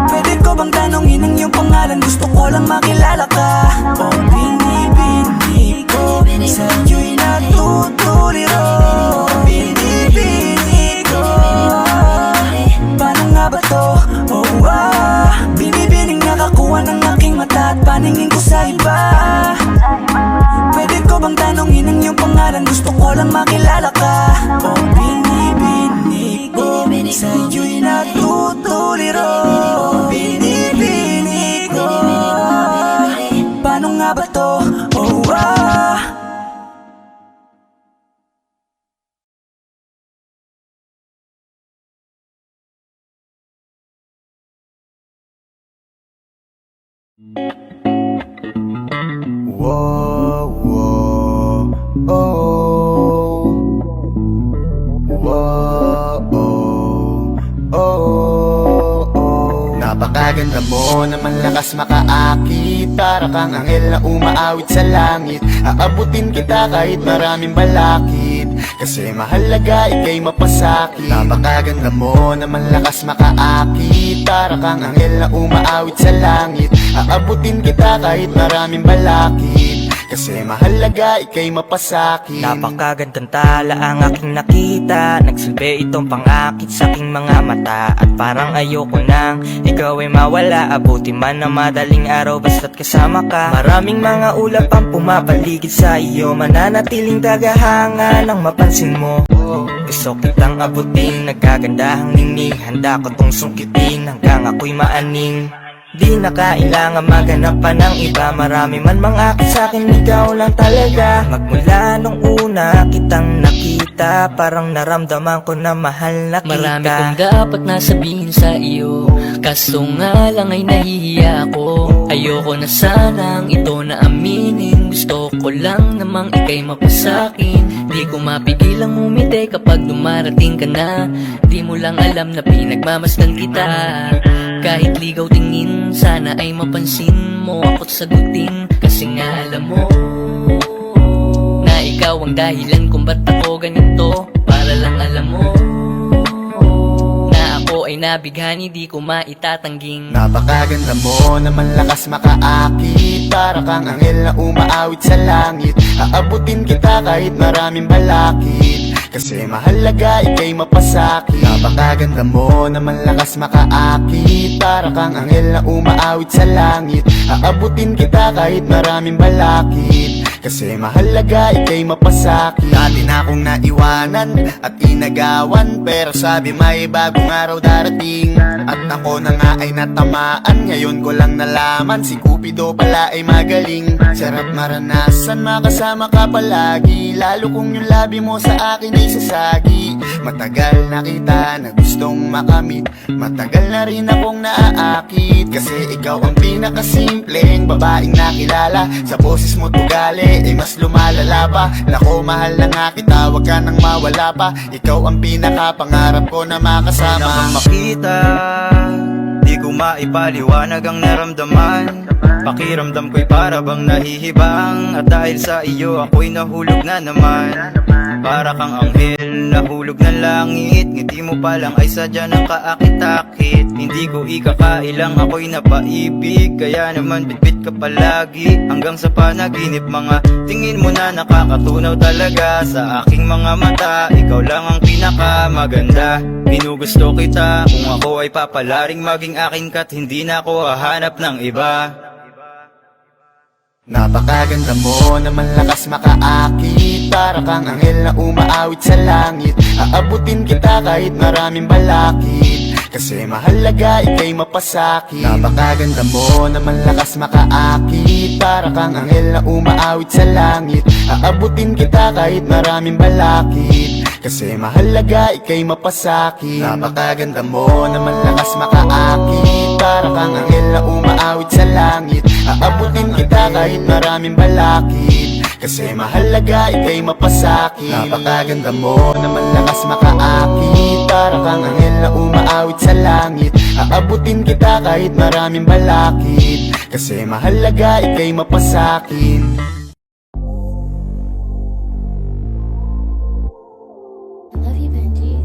Pwede ko bang tanongin ang iyong pangalan? Gusto ko lang makilala ka. O binibini ko, sa'yo'y natutuliro. Binibini ko, paano nga ba to? Oh, binibining nakakuha ng aking mata at paningin ko sa iba. Pwede ko bang tanongin ang iyong pangalan? Gusto ko lang makilala ka. O binibini ko, sa'yo'y natutuliro. Binibini ko, paano nga ba to? Oh, Whoa, whoa, oh. Whoa, oh, oh, oh. Napakaganda mo naman, lakas makaakit. Para kang anghel na umaawit sa langit. Aabutin kita kahit maraming balakid, kasi mahalaga ika'y mapasakit. Napakaganda mo naman, lakas makaakit. Para kang anghel na umaawit sa langit. Aabutin kita kahit maraming balakid, kasi mahalaga ika'y mapasakit. Napakagandang tala ang aking nakita. Nagsilbi itong pangakit sa aking mga mata. At parang ayoko nang ikaw ay mawala. Abuti man na madaling araw basta't kasama ka. Maraming mga ulap ang pumapaligid sa iyo. Mananatiling tagahanga nang mapansin mo. Gusto kitang abutin, nagkagandahang ningning. Handa ko tong sungkitin hanggang ako'y maaning. Di na kailangan maghanap pa ng iba. Marami man mangakit sa'kin, ikaw lang talaga. Magmula nung una kitang nakita, parang naramdaman ko na mahal na kita. Marami kong dapat nasabihin sa iyo, kaso nga lang ay nahihiya ako. Ayoko na sanang ito na aminin. Gusto ko lang namang ika'y mapasakin. Di ko mapigilang umiti kapag dumarating ka na. Di mo lang alam na pinagmamasdan kita. Kahit ligaw tingin, sana ay mapansin mo ako't sagutin. Kasi nga alam mo na ikaw ang dahilan kung ba't ako ganito. Para lang alam mo na ako ay nabighani, di ko maitatangging. Napakaganda mo naman, lakas makaakit. Para kang anghel na umaawit sa langit. Aabutin kita kahit maraming balakid, kasi mahalaga ika'y mapasakit. Napakaganda mo naman, lakas makaakit. Para kang anghel na umaawit sa langit. Aabutin kita kahit maraming balakid, kasi mahalaga ika'y mapasakit. Dati na akong naiwanan at inagawan, pero sabi may bagong araw darating. At ako na nga ay natamaan, ngayon ko lang nalaman si Cupido pala ay magaling. Sarap maranasan, makasama ka palagi, lalo kung yung labi mo sa akin ay sasagi. Matagal na kita na gustong makamit, matagal na rin akong naaakit, kasi ikaw ang pinakasimpleng babaeng nakilala. Sa boses mo tugali ay mas lumalala pa. Nako, mahal na nga kita, wag ka nang mawala pa. Ikaw ang pinakapangarap ko na makasama. Di naman makita, di ko maipaliwanag ang naramdaman. Pakiramdam ko'y para bang nahihibang, at dahil sa iyo ako'y nahulog na naman. Para kang anghel, nahulog ng langit. Ngiti mo pa lang ay sadya ng kaakit-akit. Hindi ko ikakailang ako'y napaibig, kaya naman bitbit ka palagi hanggang sa panaginip. Mga tingin mo na nakakatunaw talaga sa aking mga mata. Ikaw lang ang pinakamaganda, ginugusto kita. Kung ako ay papalaring maging akin ka't hindi na ako hahanap ng iba. Napakaganda mo naman, lakas makaakit. Para kang anghel na umaawit sa langit. Aabutin kita kahit maraming balakid, Kasi mahalaga ika'y mapasakit. Napakaganda mo naman lakas makaakit. Para kang anghel na umaawit sa langit. Aabutin kita kahit maraming balakid. Kasi mahalaga ika'y mapasakit. Napakaganda mo naman lakas makaakit. Para kang anghel na umaawit sa langit. Aabutin kita kahit maraming balakid. Kasi mahalaga ika'y mapasakit. Napakaganda mo naman lakas makaakit. Para kang anghel na umaawit sa langit. Aabutin kita kahit maraming balakid. Kasi mahalaga ika'y mapasakin. I love you, Benji.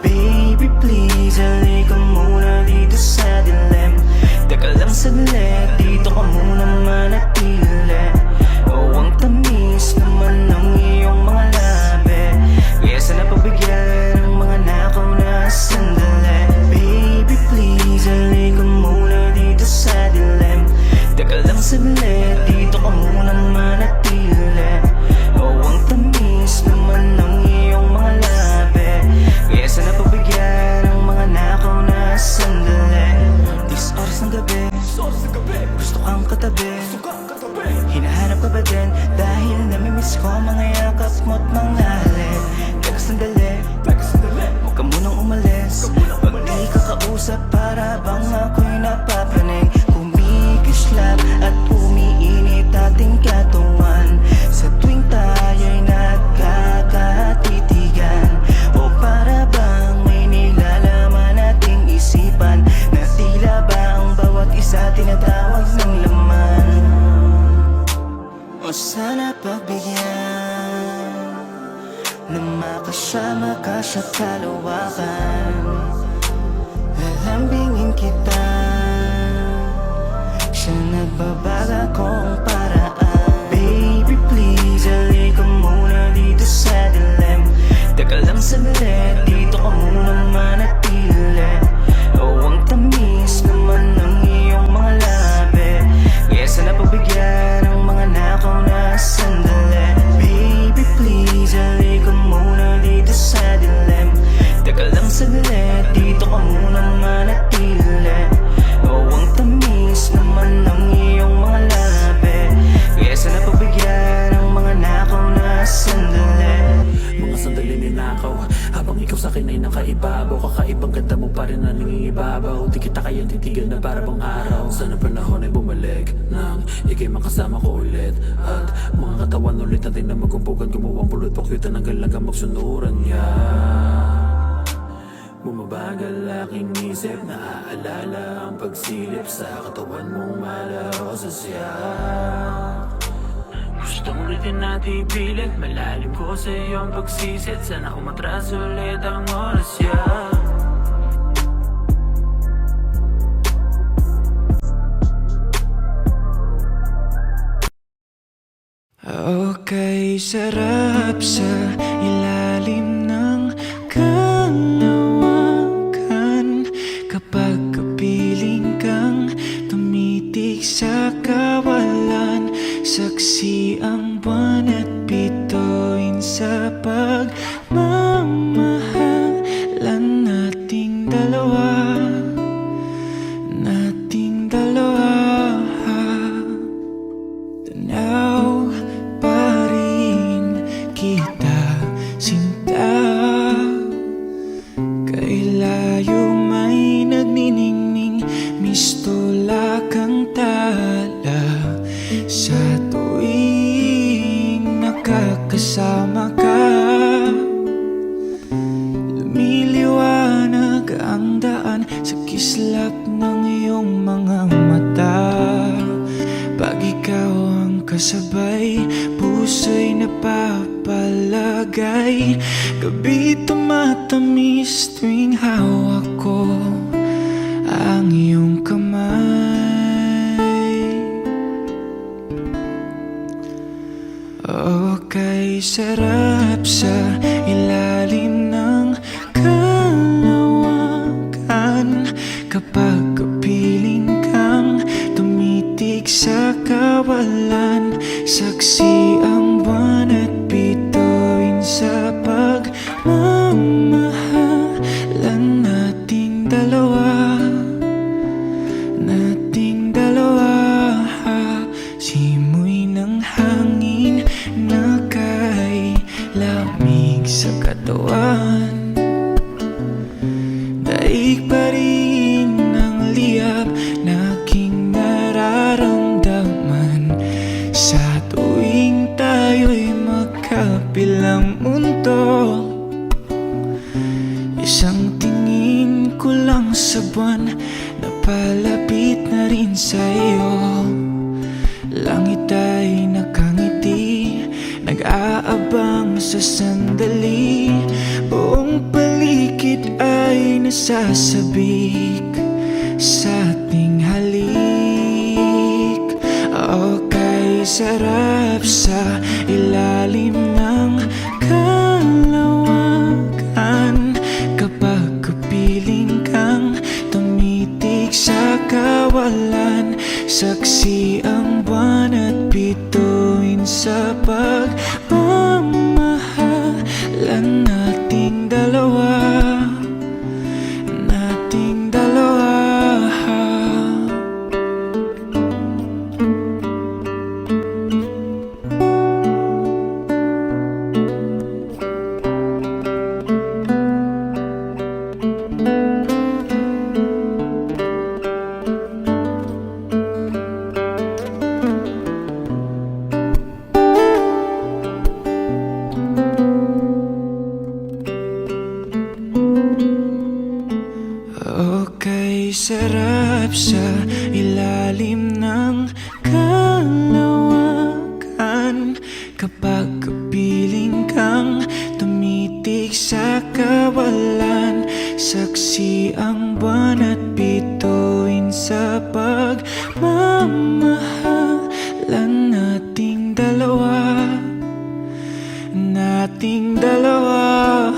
Baby please, halika muna dito sa dilim. Teka lang saglit, dito ka muna manatili. Oh, ang tamis naman ng iyong mga labi. Kaya sana pagbigyan ng mga nakaw na sandali. Baby please, halika muna dito sa dilim. Teka lang saglit, dito ka muna manatili. Oh, ang tamis naman ng iyong mga labi. Kaya sana pagbigyan ng mga nakaw na sandali. This oras ng gabi, gusto kang katabi. Hinahanap ka ba din? Dahil namimiss ko mga yakap mo't mga halik. Teka sandali, huwag ka munang umalis. Pag di ka kausap para bang ako'y napapanig. Kumikislap at umiinit ating katawan. Sa tuwing tayo'y nagkakatitigan. O para bang may nilalaman ating isipan. Na tila ba ang bawat isa tinatawag ng laman. O sana pagbigyan na makasama ka sa kalawakan. Lalambingin kita sa nagbabaga kong paraan. Baby please, halika muna dito sa dilim. Teka lang saglit, dito ka muna manatili. Oh, ang tamis naman ng iyong mga labi. Kaya sana pagbigyan ng mga nakaw na sandali. Baby please, halika muna dito sa dilim. Teka lang saglit, dito ka muna manatili. Oh, ang tamis naman ng iyong mga labi. Kaya sana pagbigyan ng mga nakaw na sandali. Mga sandali ninakaw habang ikaw sa'kin ay nakaibabaw. Kakaibang ganda mo pa rin na nangingibabaw. Di kita kayang titigan na para bang araw. Sana panahon ay bumalik nang ikay makasama ko ulit. At mga katawan ulit natin na magkumpukan. Gumawang pulot pakyutan hanggang lang magsunuran niya. Bumabagal aking isip, naaalala ang pagsilip sa katawan mong malaw sa siya. Gustong ulitin natin ipilit, malalim ko sa iyong pagsisit. Sana umatras ulit ang oras siya. Okay, sarap sa ilalim ng kalawakan. Kapag kapiling kang tumitig sa kawalan. Saksi ang buwan at bituin sa pagmamahalan nating dalawa. Nating dalawa. Tanaw pa rin kita, sinta. Kay layo may nagniningning, mistula kang tala. Sa tuwing nakakasama ka, lumiliwanag ang daan sa kislap ng iyong mga mata. Pag ikaw ang kasabay, puso'y napapalagay. Gabi tumatamis tuwing hawak ko ang iyong kamay. Okay, sarap sa ilalim kawalan. Saksi ang buwan at bituin sa pagmamahalan nating dalawa. Nating dalawa, simoy ng hangin na kay lamig sa katawan. Daig pa rin ang liyab na aking nararamdaman sa tuwing tayo'y magkabilang mundo. Isang tingin ko lang sa buwan, napalapit na rin sa iyo. Langit ay nakangiti, nag-aabang sa sandali. Buong paligid ay nasasabik sa ating halik. Okay, sarap sa ilalim ng kalawakan kapag kapiling kang tumitig sa kawalan. Saksi ang buwan at bituin sa pagmamahalan nating dalawa. Nating dalawa. Okay, sarap sa ilalim ng kalawakan kapag kapiling kang tumitig sa kawalan. Saksi ang buwan at bituin sa pagmamahalan nating dalawa. Nating dalawa,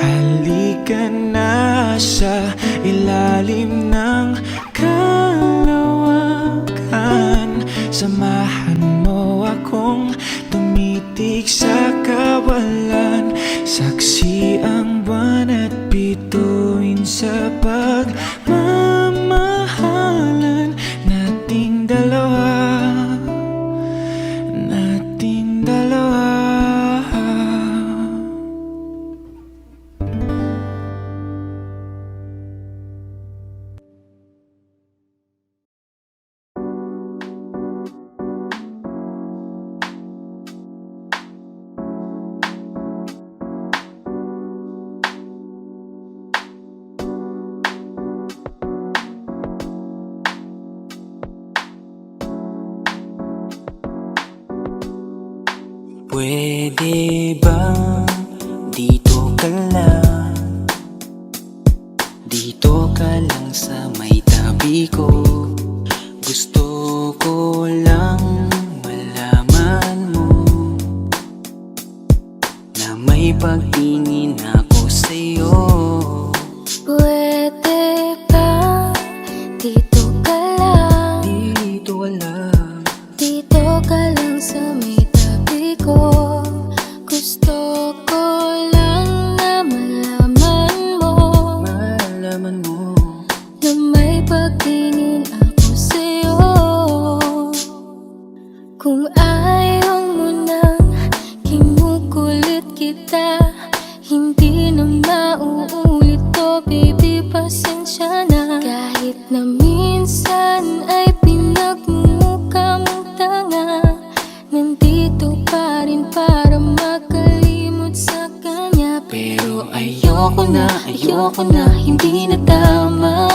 halika na sa ilalim ng kalawakan. Samahan mo akong tumitig sa kawalan. Saksi ang buwan at bituin sa pagmamahalan nating dalawa. Nating dalawa. Pwede ba dito ka lang? Dito ka lang sa may tabi ko. Gusto ko lang malaman mo na may pagtingin ako sa'yo. Pwede ba dito ka lang? Dito ka lang. Dito ka lang sa may tabi ko. Gusto ko lang na malaman mo, Malaman mo na may pagtingin ako sa'yo. Kung ayaw mo nang kinukulit kita, hindi na mauulit to, baby, pasensya na. Kahit na minsan ay pinagmumukha mong tanga, nandito pa rin para makalimot sa kanya. Pero ayoko na, hindi na tama.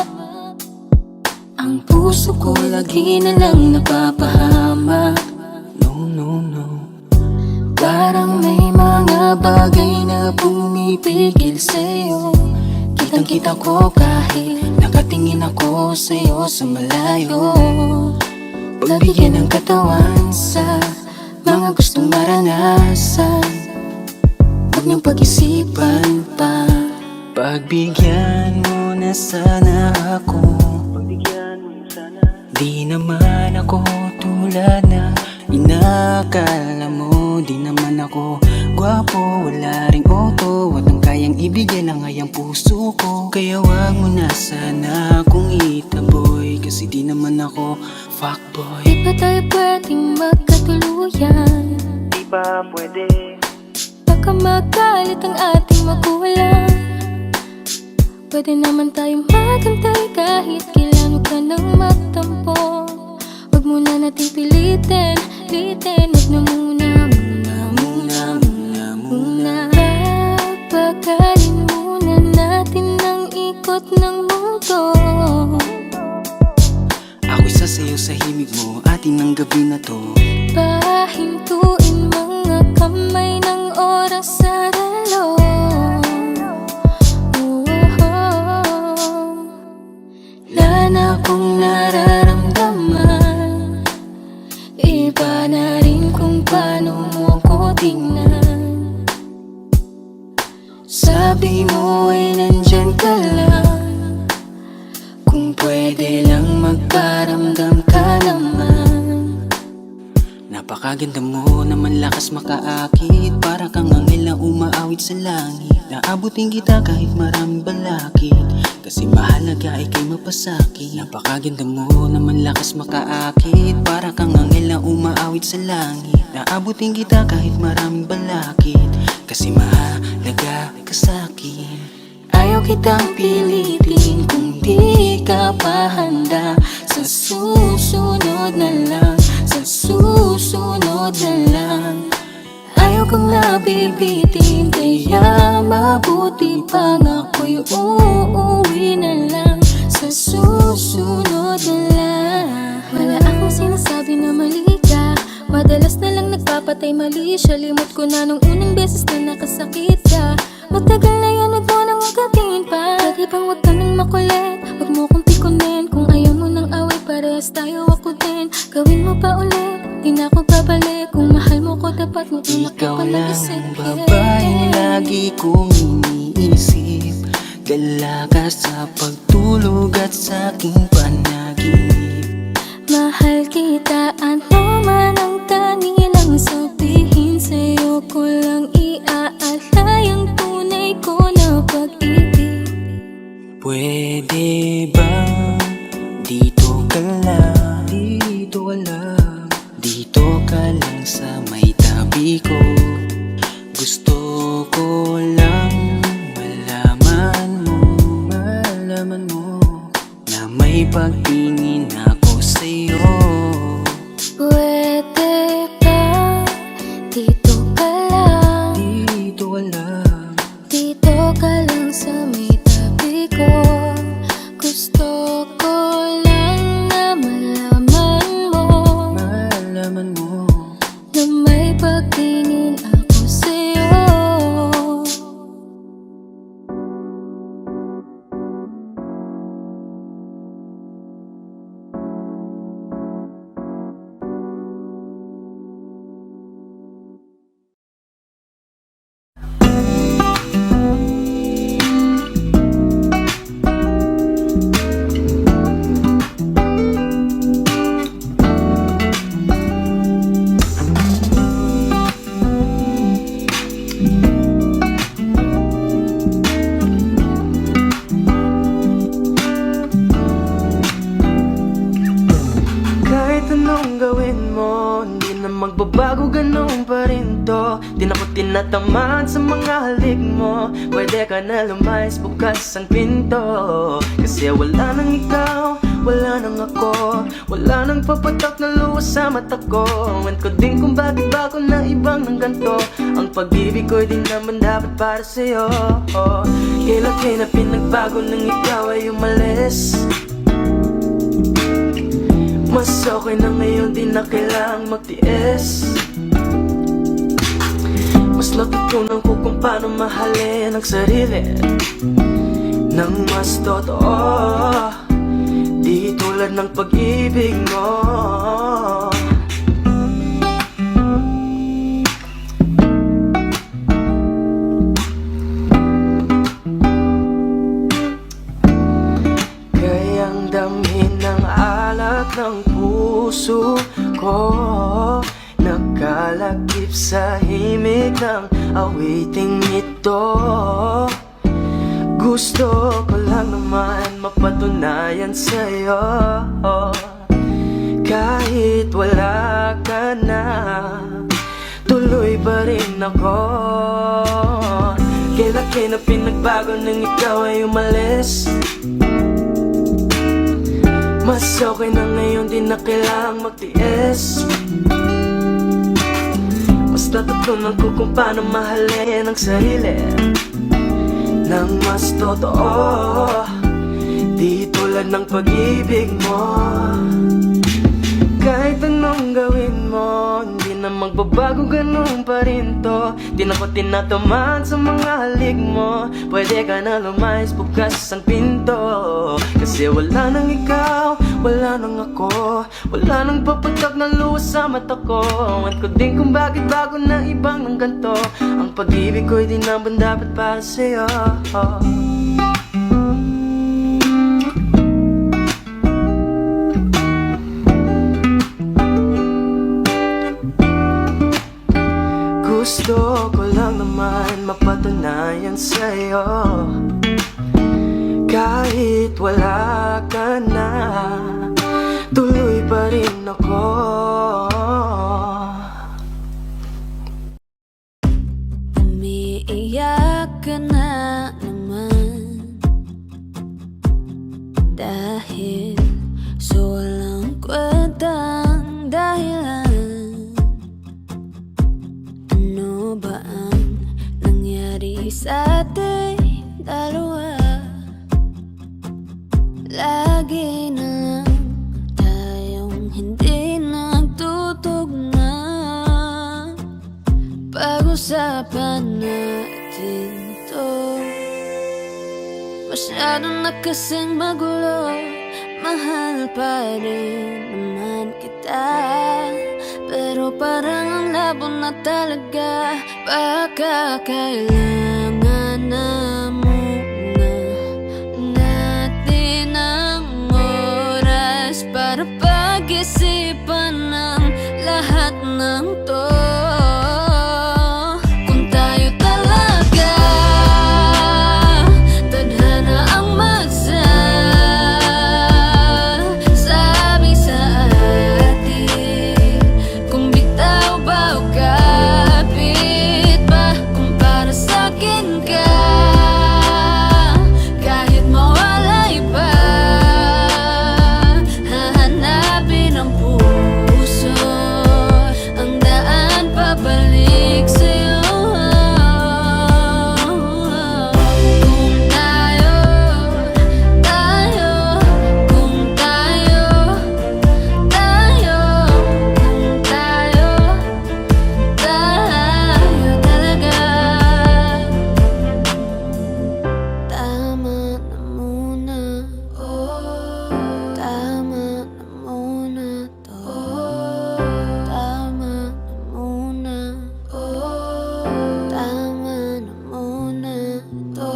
Ang puso ko lagi na lang napapahama. no. Parang may mga bagay na pumipigil sa'yo. Kitang-kita ko kahit nakatingin ako sa'yo sa malayo. Pagbigyan ng katawan sa mga gustong maranasan, huwag niyong pag-isipan pa. Pagbigyan mo na sana ako. Di naman ako akala mo di naman ako gwapo, wala ring auto, walang kayang ibigay lang ay ang puso ko. Kaya wag mo na sana akong itaboy, kasi di naman ako fuckboy. Di ba tayo pwedeng magkatuluyan? Di ba pwede? Baka magalit ang ating magulang. Pwede naman tayong magantay kahit kailan, huwag ka nang magtampo. Huwag muna nating pilitin, huwag na muna. Papagalin muna natin ang ikot ng mundo. Ako'y sasayaw sa himig mo, atin ng gabi na to. Pahintuin mga kamay ng oras sa relo. Wala na akong nararamdaman, iba na rin kung paano mo ko tingnan. Sabi mo ay nandyan ka lang, kung pwede lang magparamdam ka naman. Napakaganda mo naman, lakas makaakit, para kang anghel na umaawit sa langit. Naabutin kita kahit maraming balakid, kasi mahalaga ay kay mapasakit. Napakaganda mo naman, lakas makaakit, para kang anghel na umaawit sa langit. Naabutin kita kahit maraming balakid, kasi mahalaga ka sa'kin. Ayaw kitang pilitin kung di ka pa handa. Sa susunod na lang, sa susunod na lang. Ayaw kong nabibitin, kaya mabuti pang ako'y uuwi na lang. Sa susunod na lang. Wala akong sinasabi na mali ka, madalas na lang nagpapatay mali siya. Limot ko na nung unang beses na nakasakit ka. Matagal na yan, huwag mo nang ugatin pa. Pwede bang huwag ka nang makulit, huwag mo kong pikunin. Kung ayaw mo nang away, parehas tayo ako din. Gawin mo pa ulit, di na ako babalik. Kung mahal mo ko, dapat mo unak ko palang isipin. Ikaw lang ang babaeng lagi kong iniisip, dala ka sa pagtulog at sa aking panaginip. Mahal kita, ano man ang kanilang sabihin, sa'yo ko lang iaalay ang tunay ko na pag-ibig. Pwede bang dito ka lang, dito ka lang, dito ka lang sa may tabi ko. Gusto ko lang malaman mo na may pagtingin ako sa'yo. Pwede ba dito ka lang, dito ka lang, dito ka lang sa may tabi ko. Gusto ko lang na malaman mo na may pagtingin ako sa'yo. Kahit anong gawin mo, hindi na magbabago, ganun pa rin to. Di na ko tinatamaan sa mga halik mo. Pwede ka na lumayas, bukas ang pinto. Kasi wala nang ikaw, wala nang ako, wala nang papatak na luha sa mata ko. Ewan ko din kung bakit ba ako na ibang ng ganto. Ang pag-ibig ko'y di naman dapat para sa'yo. Kailan kayo na pinagbago nang ikaw ay umalis? Mas okay na ngayon, di na kailangang magtiis. Mas natutunan ko kung paano mahalin ang sarili nang mas totoo, di tulad ng pag-ibig mo. Kayang damhin ng alak ng puso ko na kahit Naglalakip sa himig ng awiting ito. Gusto ko lang naman mapatunayan sa'yo, kahit wala ka na, tuloy pa rin ako. Kailan na pinagbago nang ikaw ay umalis. Mas okay na ngayon, di na kailangang magtiis. Mas natutunan ko kung paano mahalin ang sarili nang mas totoo, di tulad ng pag-ibig mo. Kahit anong gawin mo, hindi na magbabago, ganun pa rin to. Di na ko tinatamaan sa mga halik mo. Pwede ka na lumayas, bukas ang pinto. Kasi wala nang ikaw, wala nang ako, wala nang papatak na luha sa mata ko. At ko din kung bakit bago na ibang ng ganto. Ang pag-ibig ko'y di naman dapat para sa'yo. Gusto ko lang naman mapatunayan sa'yo, kahit wala ka na, tuloy pa rin ako. Umiiyak ka na naman dahil sa walang kwentang dahilan. Ano ba ang nangyari sa ating dalawa? Lagi na lang tayong hindi nagtutugma. Pag-usapan natin to. Masyado na kasing magulo, mahal pa rin naman kita. Pero parang ang labo na talaga. Baka kailangan na muna natin ang oras para pag-isipan ng lahat ng to. Kung tayo talaga tadhana ang magsasabi sa atin, kung bitaw ba o kapit ba, kung para sa'kin ka, kahit mawalay pa, hahanapin ang puso, ang daan pabalik sa'yo. Kung tayo, kung tayo, kung tayo talaga. Tama na muna, tama na muna to. Tama na muna, tama na muna to.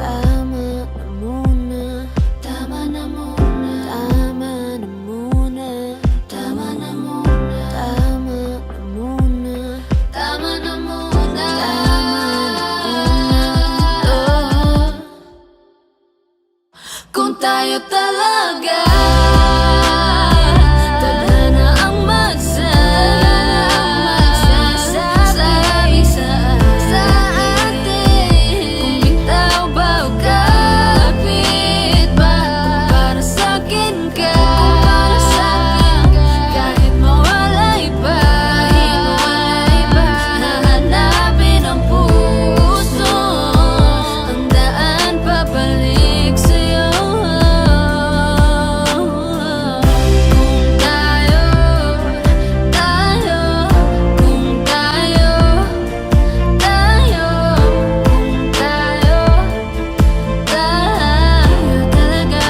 Tama na muna, tama na muna, tama na muna, tama na muna, tama na muna, tama na muna, kung tayo talaga tadhana ang magsasabi sa atin, kung bitaw ba o kapit ba, kung para sa'kin ka, kahit mawalay pa, hahanapin ang puso, ang daan pabalik sa'yo. Kung tayo, kung tayo, kung tayo talaga.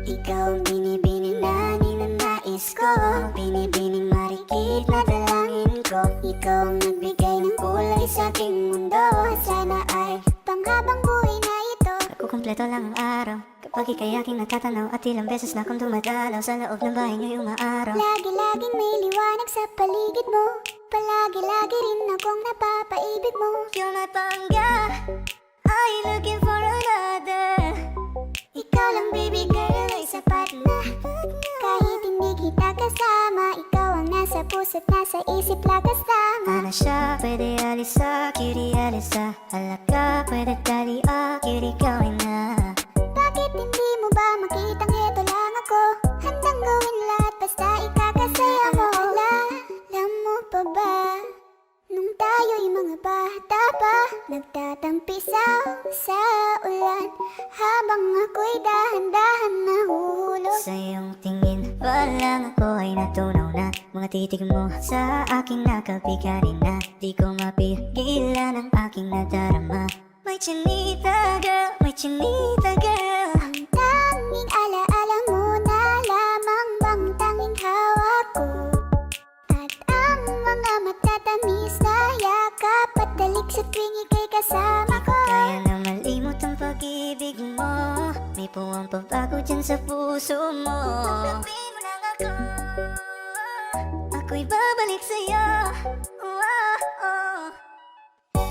Ikaw ang binibining na ninanais ko, binibining marikit na dalangin ko. ko. Ikaw ang nagbigay ng kulay sa aking mundo. Sana ay panghabang buhay na ito. Kukumpleto lang ang araw kapag ika'y aking nagtatanaw. At ilang beses na akong dumadalaw sa loob ng bahay niya'y umaaraw. Lagi-laging may liwanag sa paligid mo. Palagi-lagi rin akong napapaibig mo. You're my pangga, are you looking for another? Ikaw lang baby girl ay sapat na. Kahit hindi kita kasama, ikaw ang nasa puso't nasa isip lakas tama. Ano siya, pwede alisa, cutie alisa. Halaka, pwede dali, cutie gawin na. Bakit hindi mo ba makitang heto lang ako? Handang gawin lahat basta ikakasaya mo. Alam mo pa ba, nung tayo'y mga bata pa, nagtatampisaw sa ulan habang ako'y dahan-dahan nahulog. Sa iyong tingin pa lang ako ay natunaw na. Mga titig mo sa aking nakabigarin na. Di ko mapigilan ang aking nadarama. May chinita girl, may chinita girl. Ang tanging alaala mo na lamang bang tanging hawak ko. At ang mga matatamis na yakap at dalik sa tuwing ika'y kasama ko. Kaya na malimot ang pag-ibig mo. May puwang pabago dyan sa puso mo. Tanggapin mo lang ako, ako'y babalik sa'yo.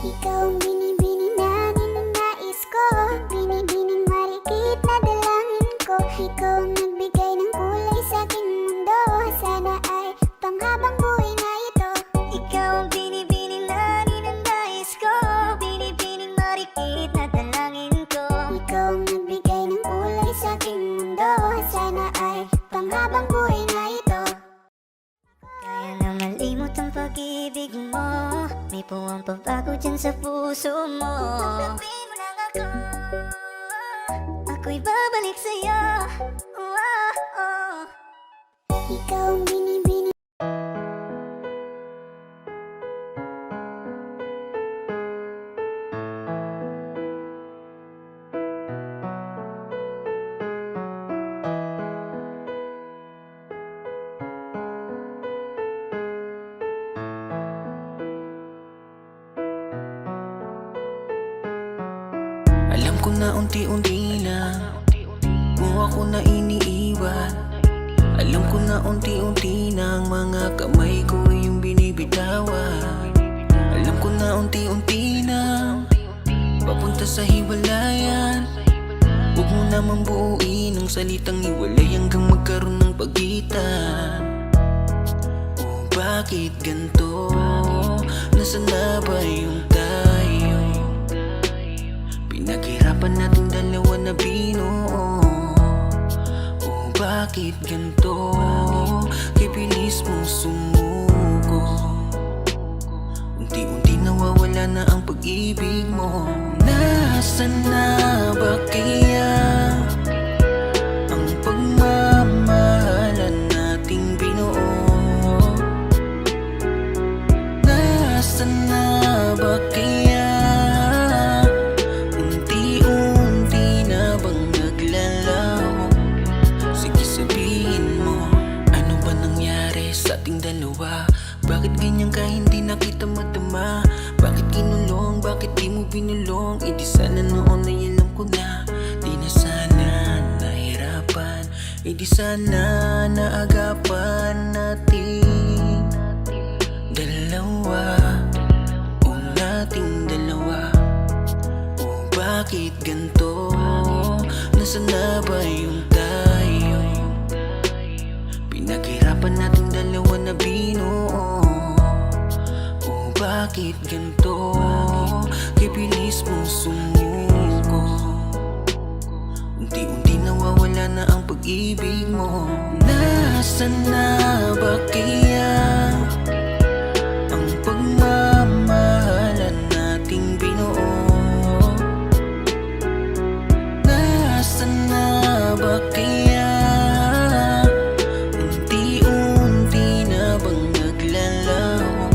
Ikaw ang binibini na ninanais ko. Binibining marikit na dalangin ko. Ikaw ang nagbigay ng kulay sa aking mundo. Sana ay panghabang buhay na ito. Ikaw ang binibining na ninanais ko. Binibining marikit na dalangin ko. Ikaw ang nagbigay ng kulay sa aking mundo. Sana ay panghabang buhay na ito. Kaya na malimot ang pag-ibig mo. May puwang pabago dyan sa puso mo. Tanggapin mo lang ako, ako'y babalik sa'yo. Ikaw ang binibini. Alam ko na unti-unti lang mo ako na iniiwan. Alam ko na unti-unti na ang mga kamay ko yung binibitawan. Alam ko na unti-unti na papunta sa hiwalayan. Huwag mo namang buuin ang salitang hiwalay hanggang magkaroon ng pagitan. Oh, bakit ganito? Nasaan na ba yung tayo? Pinaghirapan natin dalawa na binuo. Oh, bakit ganito? Kay bilis mo sumuko. Unti-unti nawawala na ang pag-ibig mo. Nasaan na ba kaya ang pagmamahalan nating binuo? Nasaan na ba kaya unti-unti na bang naglalaho? Sige sabihin mo, ano ba nangyari sa ating dalawa? Bakit ganyan ka hindi na kita madama? Bakit kinulong, bakit di mo binulong? Di sana noon ay alam ko na. Di na sana nahirapan. Di sana naagapan natin dalawa. O nating dalawa. O bakit ganito? Nasaan na ba yung tayo? Pinaghirapan natin dalawa na binuo. O bakit ganito? Kay bilis mo sumuko. Unti-unti nawawala na ang pag-ibig mo. Nasaan na ba kaya ang pagmamahalan nating binuo? Nasaan na ba kaya unti-unti na bang naglalaho?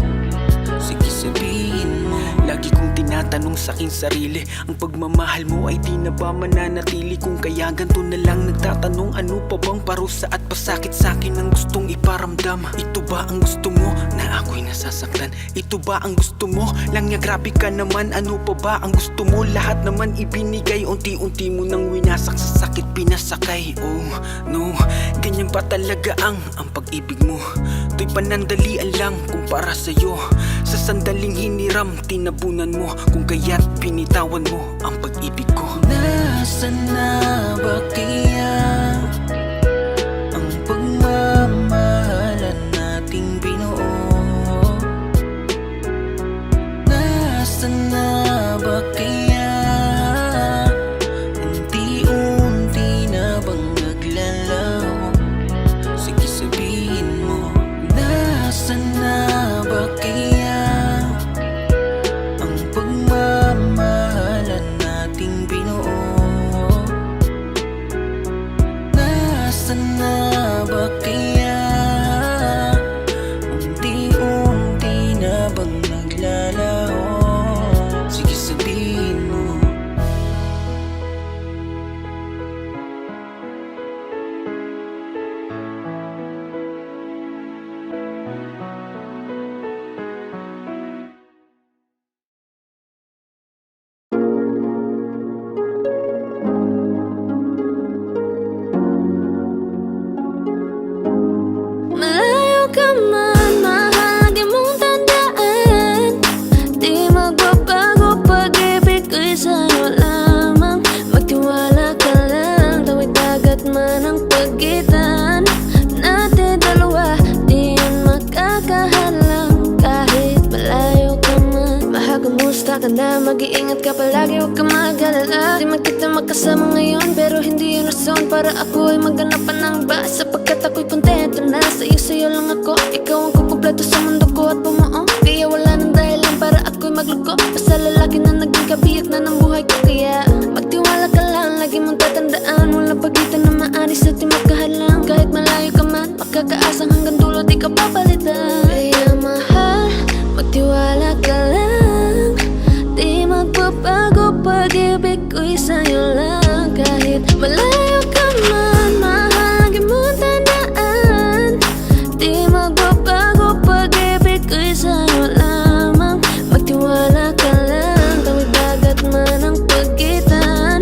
Sige sabihin mo. Lagi kong tinatanong sa aking sarili. Ang pagmamahal mo ay di na ba mananatili? Kung kaya ganito na lang nagtatanong, ano pa bang parusa at pasakit sa akin ang gustong iparamdam? Ito ba ang gusto mo na ako'y nasasaktan? Ito ba ang gusto mo? Lang niya grabe ka naman, ano pa ba ang gusto mo? Lahat naman ibinigay, unti-unti mo nang winasak, sa sakit pinasakay. Oh no, ganyan ba talaga ang pag-ibig mo? To'y panandalian lang kumpara sa'yo. Sa sandaling hiniram, tinabunan mo. Kung kaya't pinitawan mo ang pag-ibig ko. Nasaan na ba kaya ang pagmamahalan nating binuo? Nasaan na ba kaya unti-unti na bang naglalaho? Sige sabihin mo, nasaan na ba kaya ang pagmamahalan nating binuo? Nasaan na ba kaya unti-unti na bang naglalaho? Sige sabihin mo. Malayo ka man, mahal, lagi mong tandaan. Di magbabago, pag-ibig ko'y sa'yo lamang. Magtiwala ka lang, tawid dagat man ang pagitan natin dalawa, di yan makakahalang. Kahit malayo ka man, mahal, kumusta ka na? Mag-iingat ka palagi, huwag ka mag-alala. Di man kita magkasama ngayon, pero hindi yun rason para ako ay maghanap pa ng iba. Sapagkat ako'y kontento na sa'yo lang ako. Ikaw ang kukumpleto sa mundo ko at bumuo. Kaya wala nang dahilan para ako'y magluko. Basta lalaki na naging kabiyak na ng buhay ko. Kaya magtiwala ka lang, lagi mong tatandaan. Walang pagitan na maaris at di magkahalang. Kahit malayo ka man, makakaasang hanggang dulo di ka papalitan. Kaya mahal, magtiwala ka lang. Di magbabago, pag-ibig ko'y sa'yo lang. Kahit malayo ka man, mahal, lagi mong tandaan. Di magbabago, pag-ibig ko'y sa'yo lamang. Magtiwala ka lang, tawid dagat man ang pagitan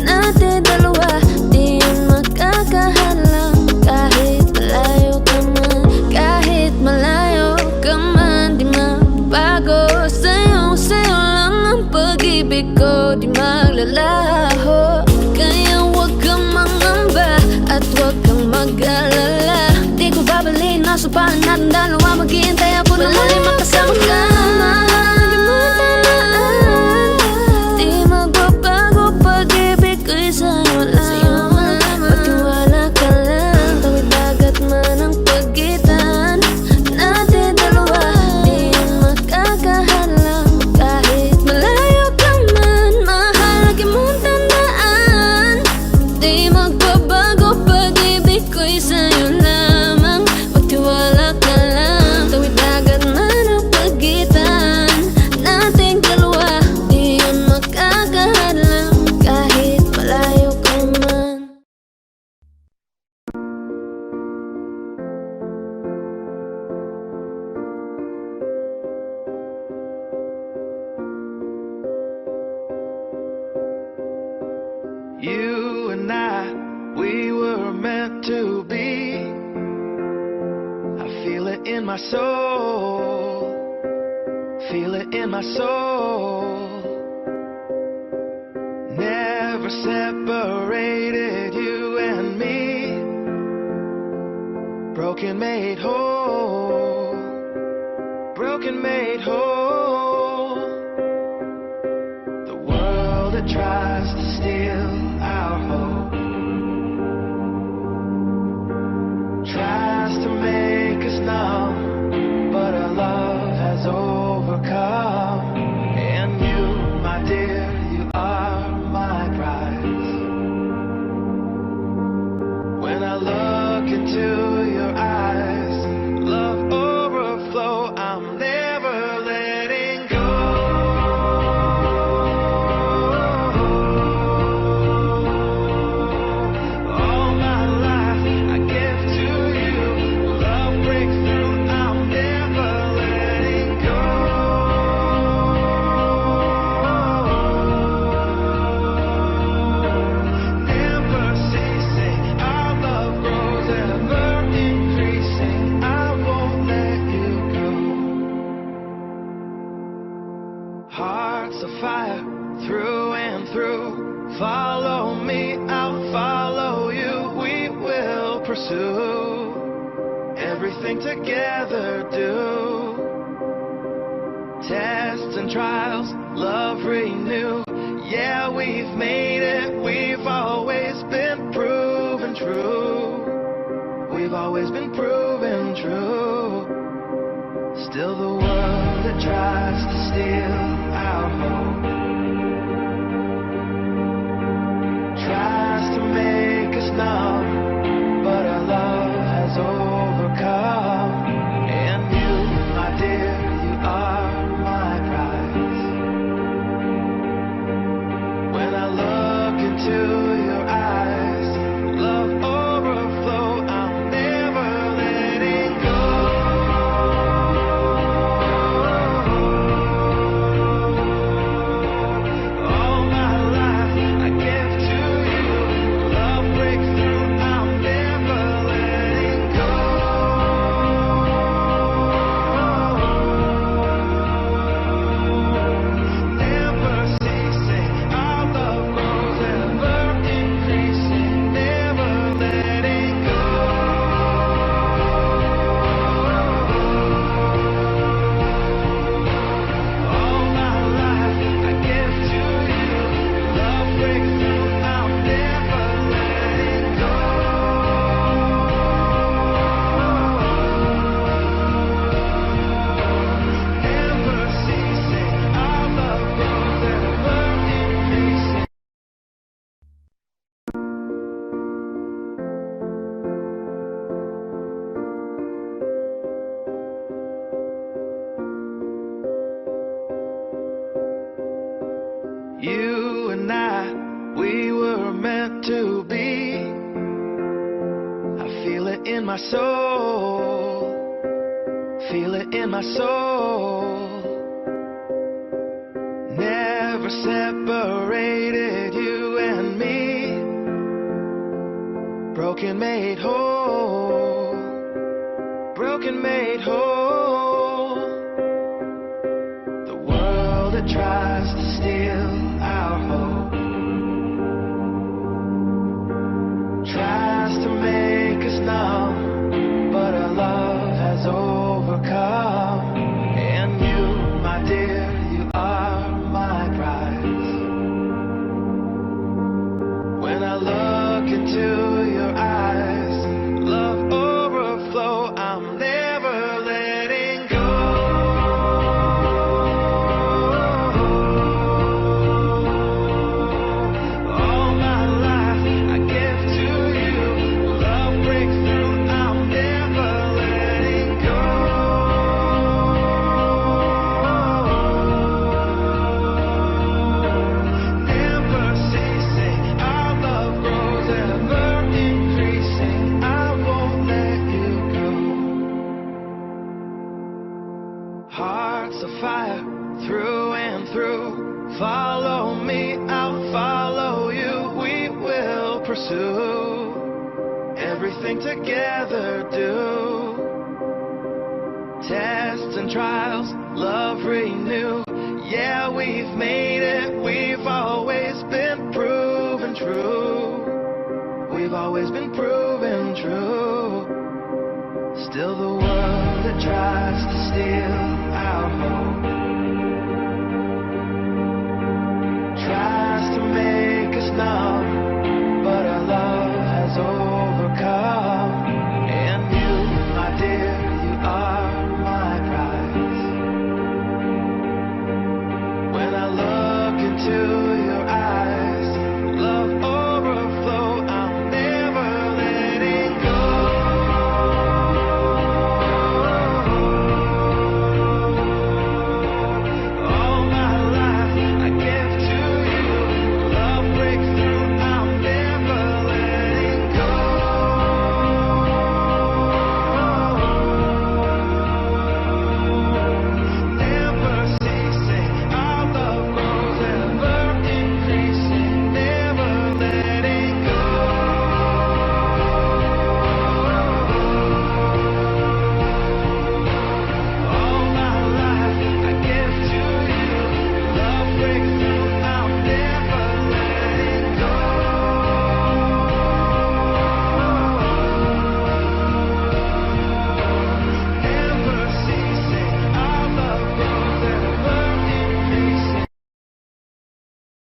natin dalawa, di yan makakahalang. Kahit malayo ka man, kahit malayo ka man, di magbago. Sa'yo lang ang pag-ibig ko, di maglalaho. Kaya huwag kang mangamba at huwag kang mag-alala. Di ko babalik, nasa palan natin dalawa. Maghihintay ako na muli makasama ka. Mahal, di mo tandaan. Di magbabago, pag-ibig ko'y sa'yo lamang. Magtiwala ka lang, tawid dagat man ang pagitan natin dalawa, di yan makakahalang. Kahit malayo ka man, mahal, lagi mong tandaan. Di magbabago, pag-ibig ko'y sa'yo lamang. Magtiwala ka lang, tawid dagat man ang pagitan nating dalawa, di yan makakahalang. Kahit malayo ka man. You and I, we were meant to be. I feel it in my soul. Feel it in my soul. Never separated, you and me. Broken made whole. Broken made whole. The world that tries to steal our hope tries to make us numb, but our love has overcome. And you, my dear, you are my prize. When I look into your eyes, love overflow, I'm never letting go. everything together do. Tests and trials, love renew. Yeah, we've made it, we've always been proven true. We've always been proven true. Still the world that tries to steal our hope tries to make us numb, but our love has overcome. And you, my dear, you are my prize. When I look into your eyes, love overflow, I'm never letting go. All my life I give to you. Love breaks through, I'm never letting go. Never ceasing, our love grows ever increasing. Never letting go. All my life I give to you. Love breaks through, I'm never letting go. Never ceasing, our love grows ever increasing. You and I, we were meant to be. I feel it in my soul. Feel it in my soul. Never separated, you and me. Broken made whole. Broken made whole. The world that tries to steal our hope tries to make us numb, but our love has overcome. And you, my dear, you are my prize. When I look into your eyes, love overflow, I'm never letting go. All my life I give to you. Love breaks through, I'm never letting go. Never ceasing, our love grows ever increasing. I won't let you go. Hearts of fire, through and through. Follow me, I'll follow you. We will pursue everything together do. Tests and trials, love renew. Yeah, we've made it, we've always been proven true. We've always been proven true. Still the world that tries to steal our hope